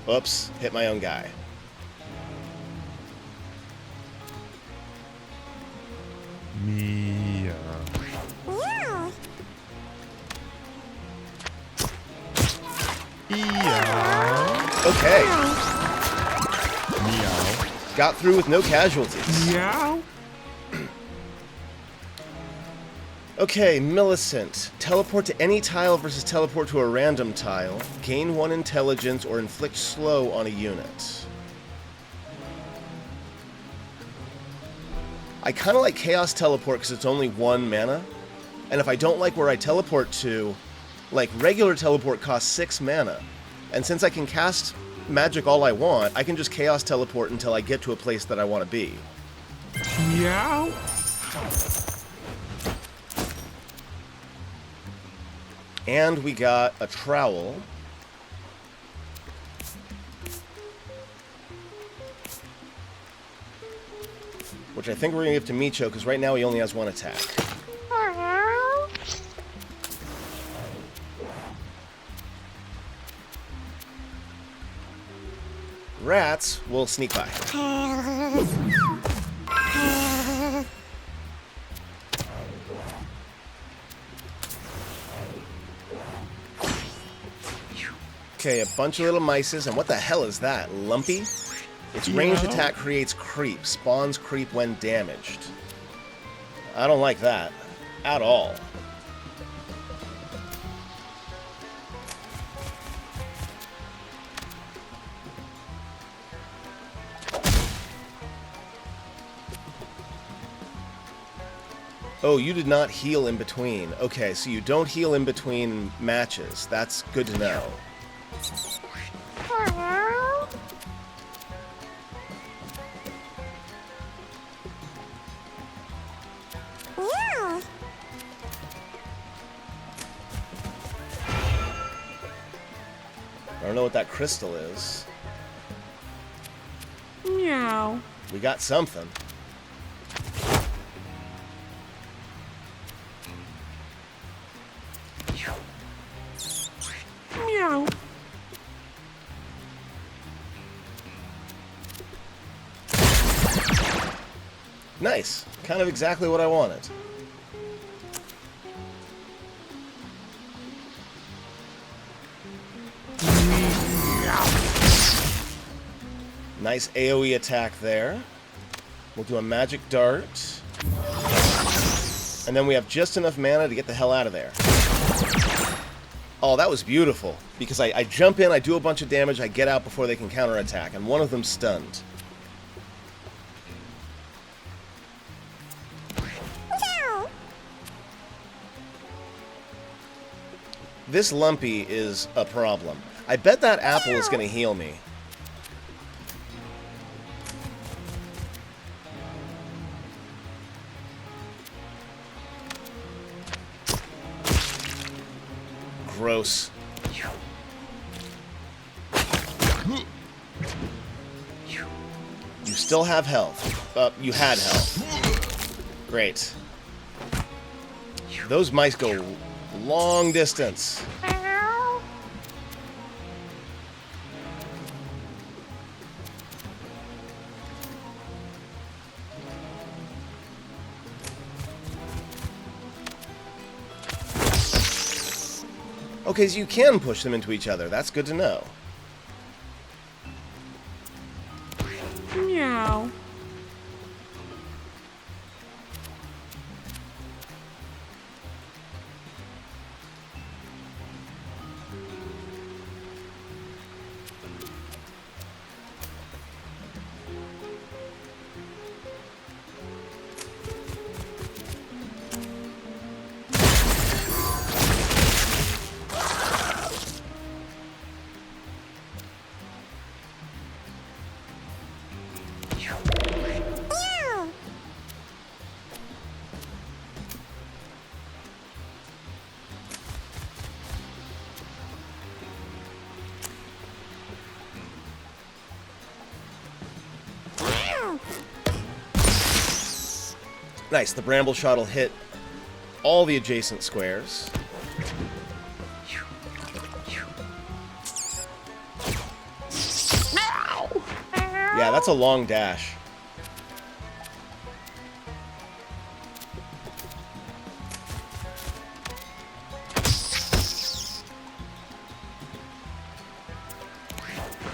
Oops, hit my own guy. Meow. Meow. Meow. Okay, Meow. got through with no casualties. Meow. Okay, Millicent. Teleport to any tile versus teleport to a random tile. Gain 1 intelligence or inflict slow on a unit. I kind of like Chaos Teleport because it's only 1 mana. And if I don't like where I teleport to, like regular teleport costs 6 mana. And since I can cast magic all I want, I can just Chaos Teleport until I get to a place that I want to be. Meow. And we got a trowel. Which I think we're going to give to Micho, because right now he only has 1 attack. Rats will sneak by. Okay, a bunch of little mices, and what the hell is that? Lumpy? Its ranged Yeah. attack creates creep. Spawns creep when damaged. I don't like that. At all. Oh, you did not heal in between. Okay, so you don't heal in between matches. That's good to know. Meow. I don't know what that crystal is. Meow. We got something. Meow. Nice. Kind of exactly what I wanted. Nice AoE attack there. We'll do a magic dart. And then we have just enough mana to get the hell out of there. Oh, that was beautiful. Because I jump in, I do a bunch of damage, I get out before they can counterattack, and one of them's stunned. Meow. This Lumpy is a problem. I bet that apple is going to heal me. Gross. You still have health. You had health. Great. Those mice go long distance. Meow. Okay, so you can push them into each other. That's good to know. Meow. Meow. Meow. Nice, the bramble shot will hit all the adjacent squares. Yeah, that's a long dash.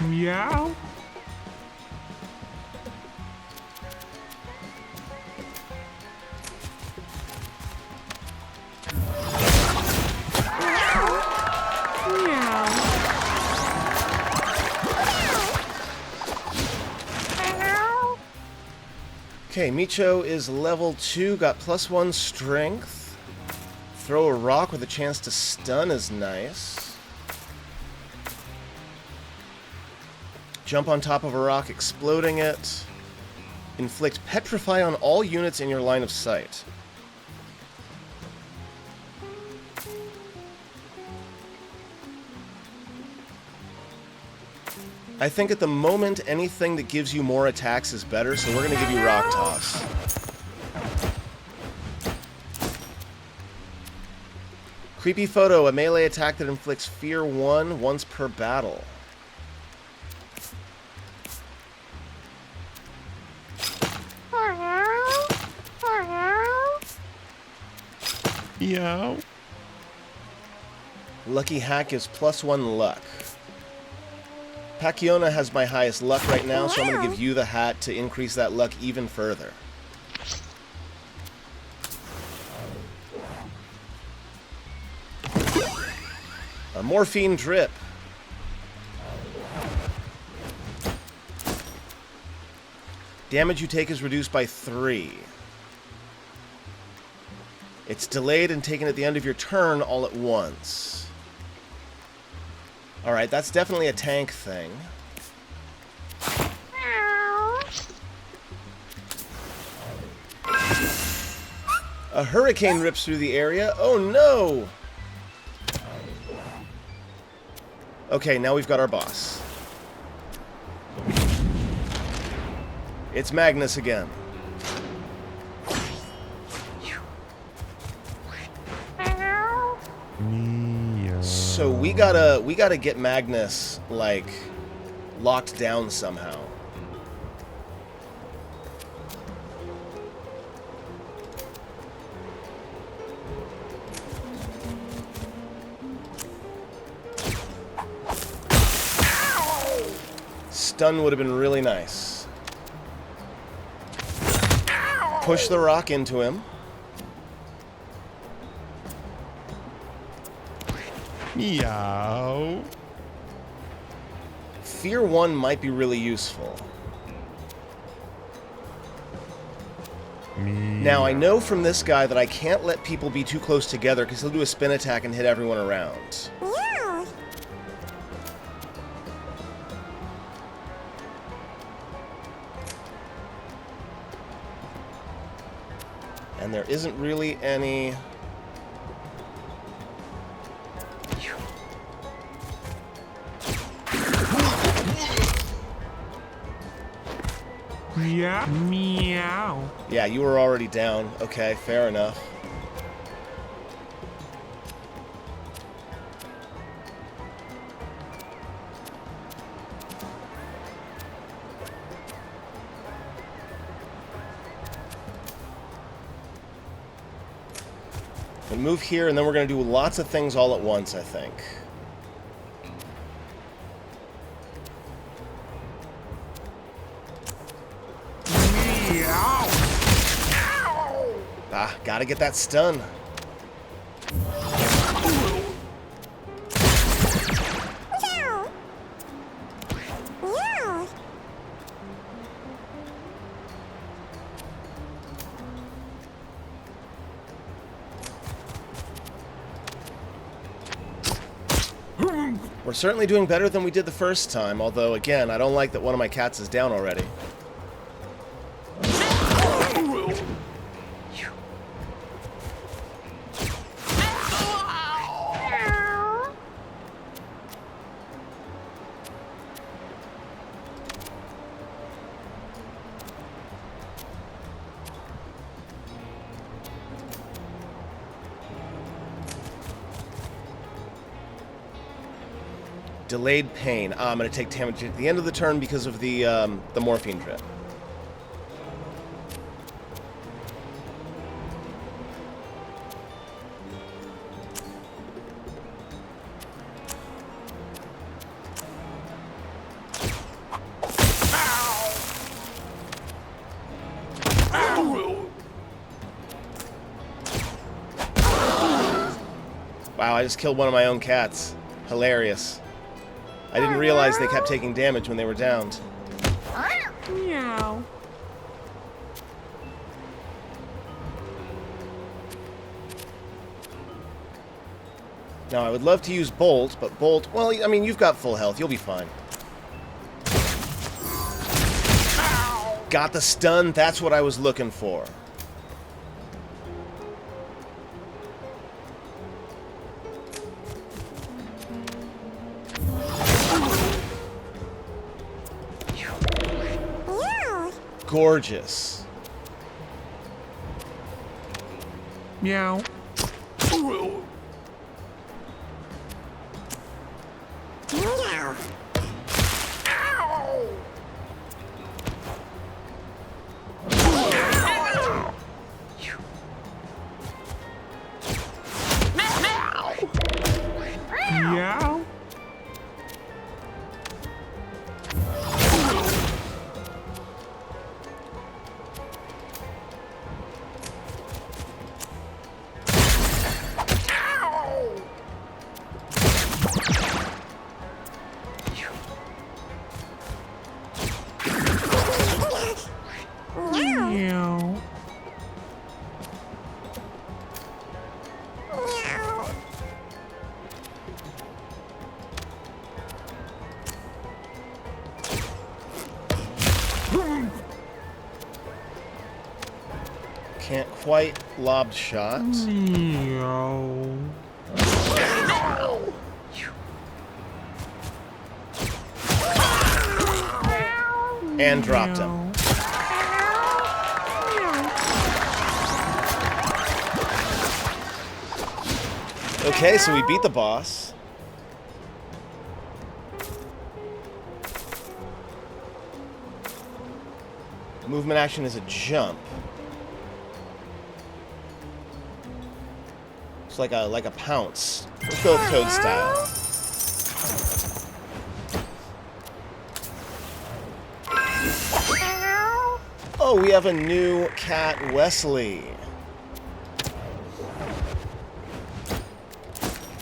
Meow. Meow. Meow. Okay, Micho is level 2, got +1 strength. Throw a rock with a chance to stun is nice. Jump on top of a rock, exploding it. Inflict Petrify on all units in your line of sight. I think at the moment, anything that gives you more attacks is better, so we're going to give you Rock Toss. Creepy Photo, a melee attack that inflicts Fear 1 once per battle. Meow. Lucky Hack is +1 luck. Pacquiona has my highest luck right now, so I'm going to give you the hat to increase that luck even further. A Morphine Drip. Damage you take is reduced by 3. It's delayed and taken at the end of your turn all at once. Alright, that's definitely a tank thing. A hurricane rips through the area. Oh no! Okay, now we've got our boss. It's Magnus again. Meow. So we gotta get Magnus, like, locked down somehow. Stun would have been really nice. Push the rock into him. Meow. Fear 1 might be really useful. Now, I know from this guy that I can't let people be too close together because he'll do a spin attack and hit everyone around. Meow. And there isn't really any... Yeah. Meow. Yeah, you were already down. Okay, fair enough. And move here, and then we're going to do lots of things all at once, I think. Meow. Ah, gotta get that stun. Meow. Meow. We're certainly doing better than we did the first time, although, again, I don't like that one of my cats is down already. Meow. Delayed pain. Ah, I'm going to take damage at the end of the turn because of the morphine drip. Wow, I just killed one of my own cats. Hilarious. I didn't realize they kept taking damage when they were downed. Meow. Now, I would love to use Bolt, but Bolt... Well, I mean, you've got full health. You'll be fine. Got the stun. That's what I was looking for. Meow. Gorgeous. Meow. Meow. Meow. Meow. Meow. Meow. Can't quite lob shot. Meow. And dropped him. Okay, so we beat the boss. Movement action is a jump. It's like a pounce. Let's go with Toad style. Oh, we have a new cat, Wesley.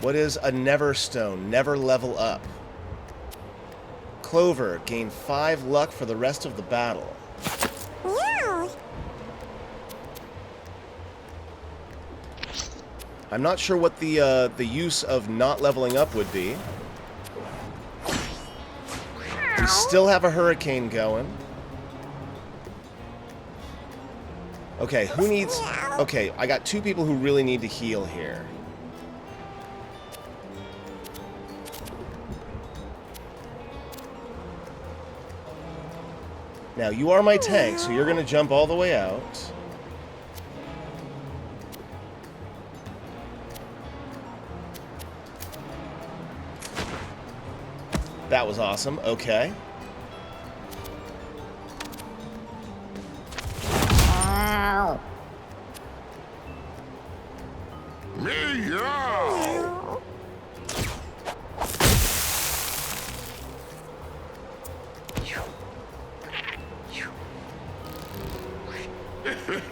What is a never stone? Never level up. Clover, gain 5 luck for the rest of the battle. Meow. I'm not sure what the use of not leveling up would be. We still have a hurricane going. Okay, who needs... Okay, I got 2 people who really need to heal here. Now, you are my tank, so you're going to jump all the way out. That was awesome. Okay. Meow. Meow.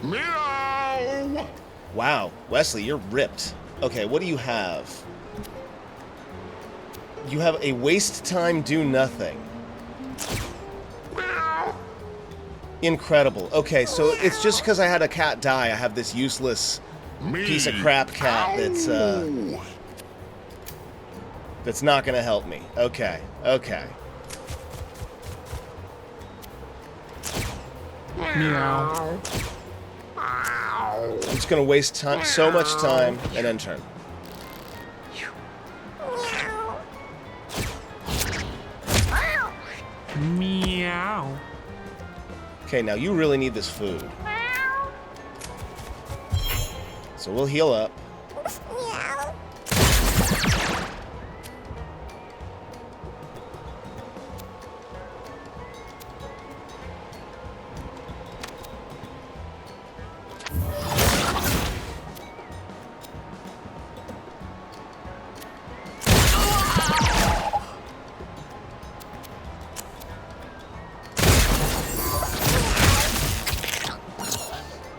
Meow. Wow, Wesley, you're ripped. Okay, what do you have? You have a waste time, do nothing. Incredible. Okay, so it's just because I had a cat die, I have this useless piece of crap cat that's not going to help me. Okay, okay. Meow. I'm just going to waste time, so much time, and then turn. Meow. Okay, now you really need this food. So we'll heal up. Meow.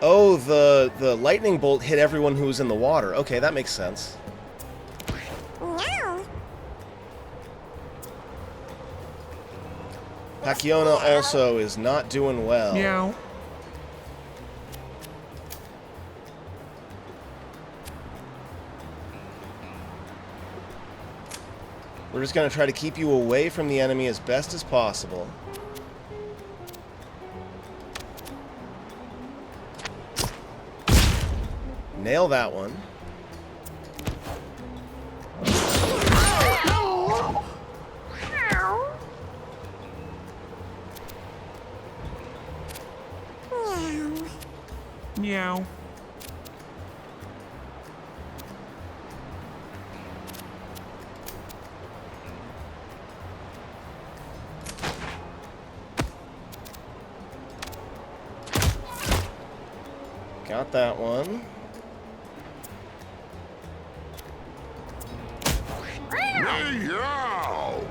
Oh, the lightning bolt hit everyone who was in the water. Okay, that makes sense. Meow. Pacquiona also is not doing well. Meow. We're just going to try to keep you away from the enemy as best as possible. Nail that one. Meow. Got that one. Meow.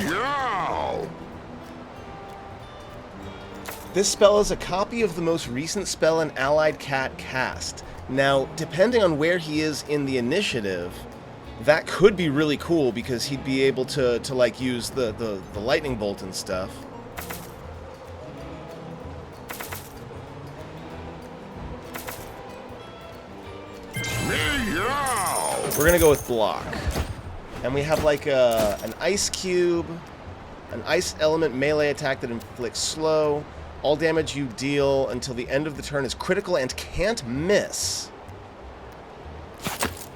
Meow. This spell is a copy of the most recent spell an allied cat cast. Now, depending on where he is in the initiative, that could be really cool because he'd be able to like use the lightning bolt and stuff. Meow. We're gonna go with block. And we have like an ice cube, an ice element melee attack that inflicts slow. All damage you deal until the end of the turn is critical and can't miss.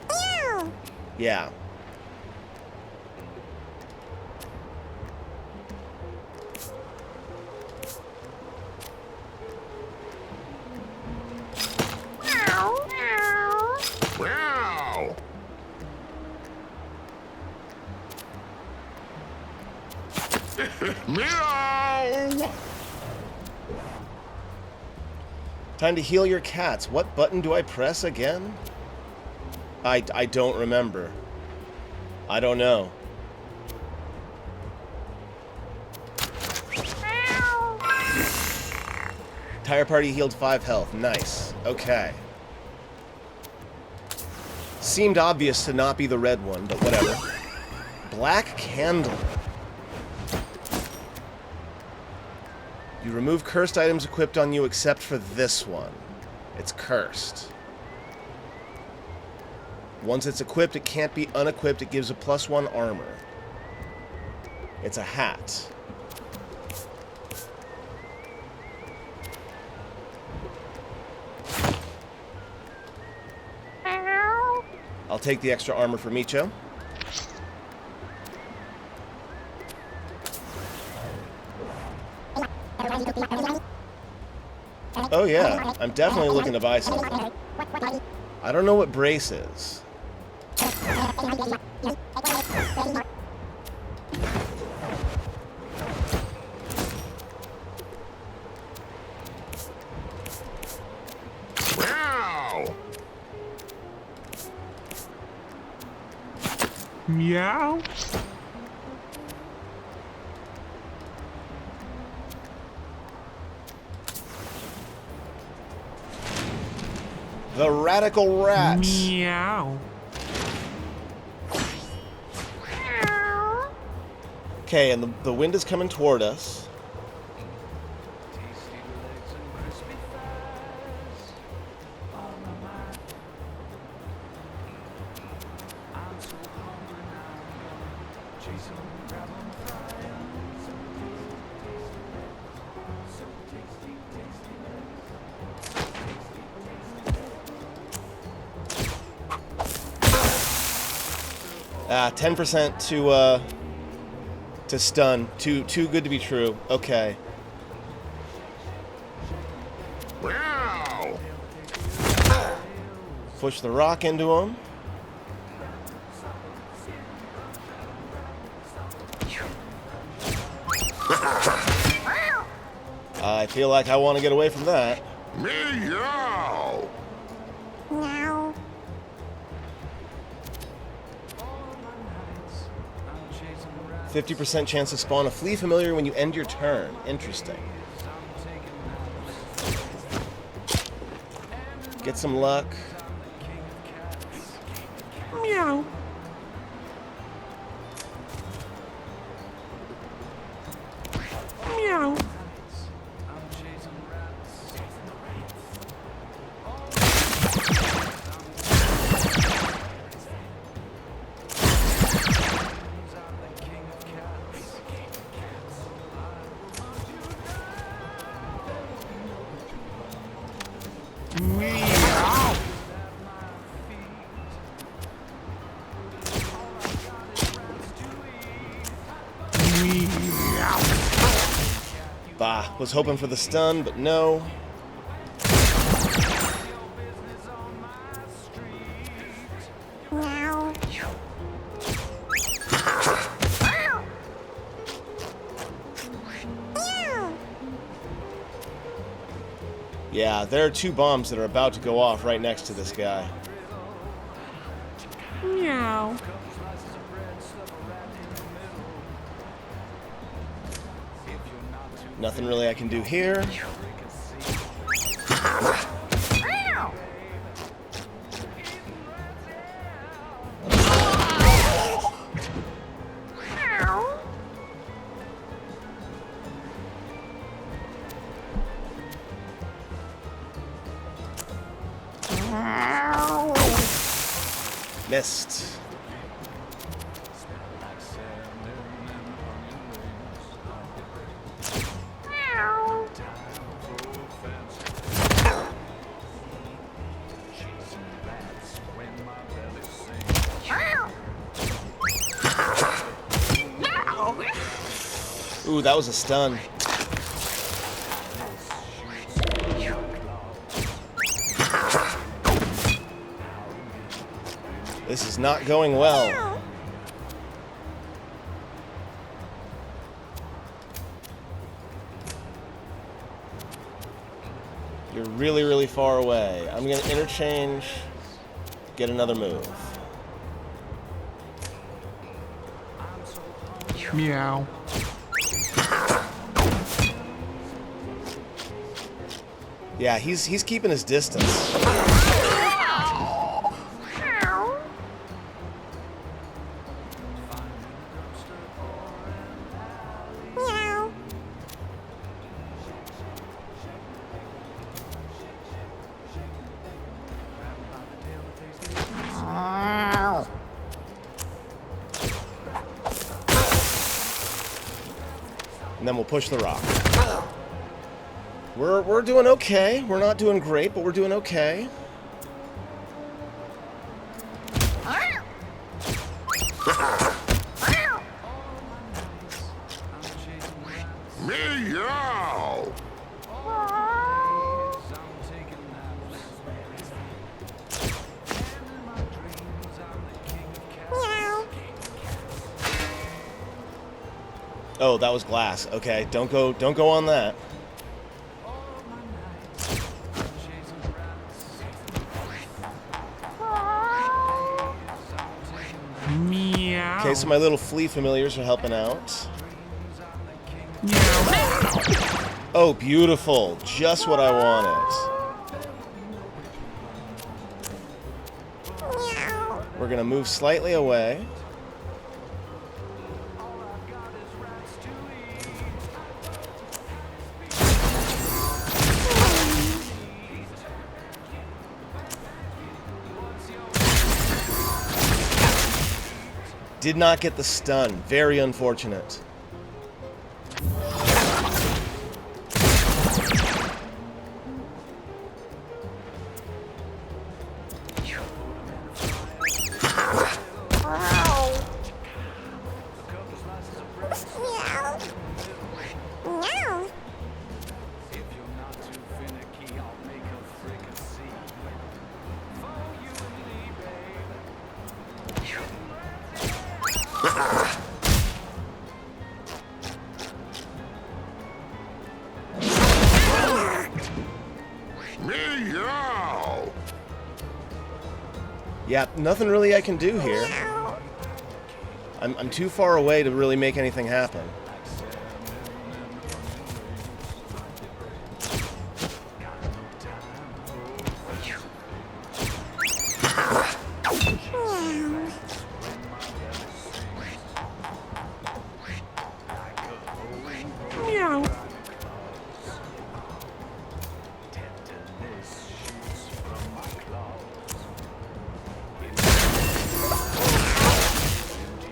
Meow. Yeah. Meow. Meow. Meow. Meow. Time to heal your cats. What button do I press again? I don't remember. I don't know. Entire party healed 5 health. Nice. Okay. Seemed obvious to not be the red one, but whatever. Black candle. You remove cursed items equipped on you except for this one. It's cursed. Once it's equipped, it can't be unequipped. It gives a +1 armor. It's a hat. I'll take the extra armor for Micho. Oh yeah, I'm definitely looking to buy something. I don't know what brace is. Meow. Meow. The Radical Rat. Meow. Okay, and the wind is coming toward us. Ah, 10% to stun. Too good to be true. Okay. Meow. Push the rock into him. I feel like I want to get away from that. Meow. Meow. 50% chance to spawn a flea familiar when you end your turn. Interesting. Get some luck. Meow. Meow. Meow. Meow. Bah, was hoping for the stun, but no. Meow. Meow. Yeah, there are 2 bombs that are about to go off right next to this guy. Meow. Nothing really I can do here. Meow. Meow. Meow. Missed. Meow. Meow. Ooh, that was a stun. This is not going well. You're really, really far away. I'm going to interchange, get another move. Meow. Yeah, he's keeping his distance. Meow. Meow. Meow. And then we'll push the rock. We're doing okay. We're not doing great, but we're doing okay. Meow. Meow. Oh, that was glass. Okay, don't go on that. Meow. Okay, so my little flea familiars are helping out. Meow. Oh, beautiful. Just what I wanted. Meow. We're gonna move slightly away. Did not get the stun. Very unfortunate. Meow. Meow. Meow. Meow. Yeah, nothing really I can do here. Meow. I'm too far away to really make anything happen. Meow. Meow.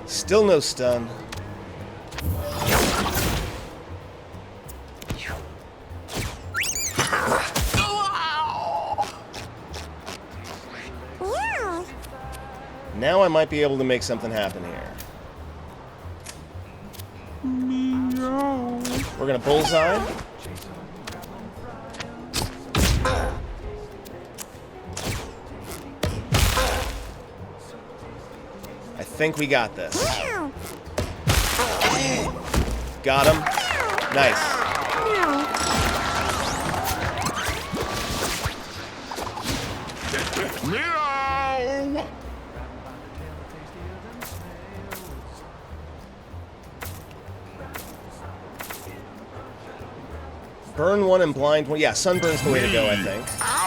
Still no stun. Meow. Now I might be able to make something happen here. Meow. We're gonna bullseye. I think we got this. Meow. Got him. Nice. Meow. Meow. Burn one and blind one. Yeah, sunburn's the way to go, I think. Ow.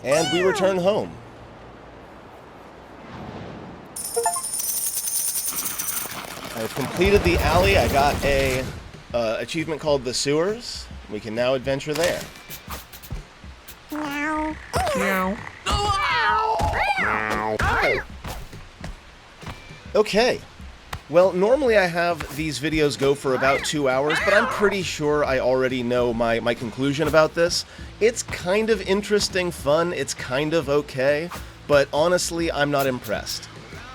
And we return home. I've completed the alley. I got a achievement called the sewers. We can now adventure there. Meow. Meow. Meow. Okay. Well, normally I have these videos go for about 2 hours, but I'm pretty sure I already know my conclusion about this. It's kind of interesting, fun, it's kind of okay, but honestly, I'm not impressed.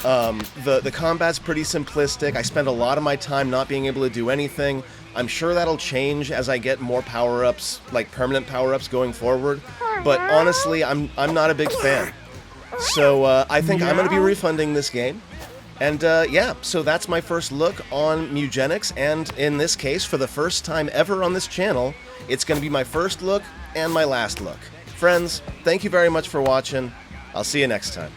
The combat's pretty simplistic. I spend a lot of my time not being able to do anything. I'm sure that'll change as I get more power-ups, like permanent power-ups going forward, but honestly, I'm not a big fan. So I think I'm going to be refunding this game. And yeah, so that's my first look on Mewgenics, and in this case, for the first time ever on this channel, it's going to be my first look and my last look. Friends, thank you very much for watching. I'll see you next time.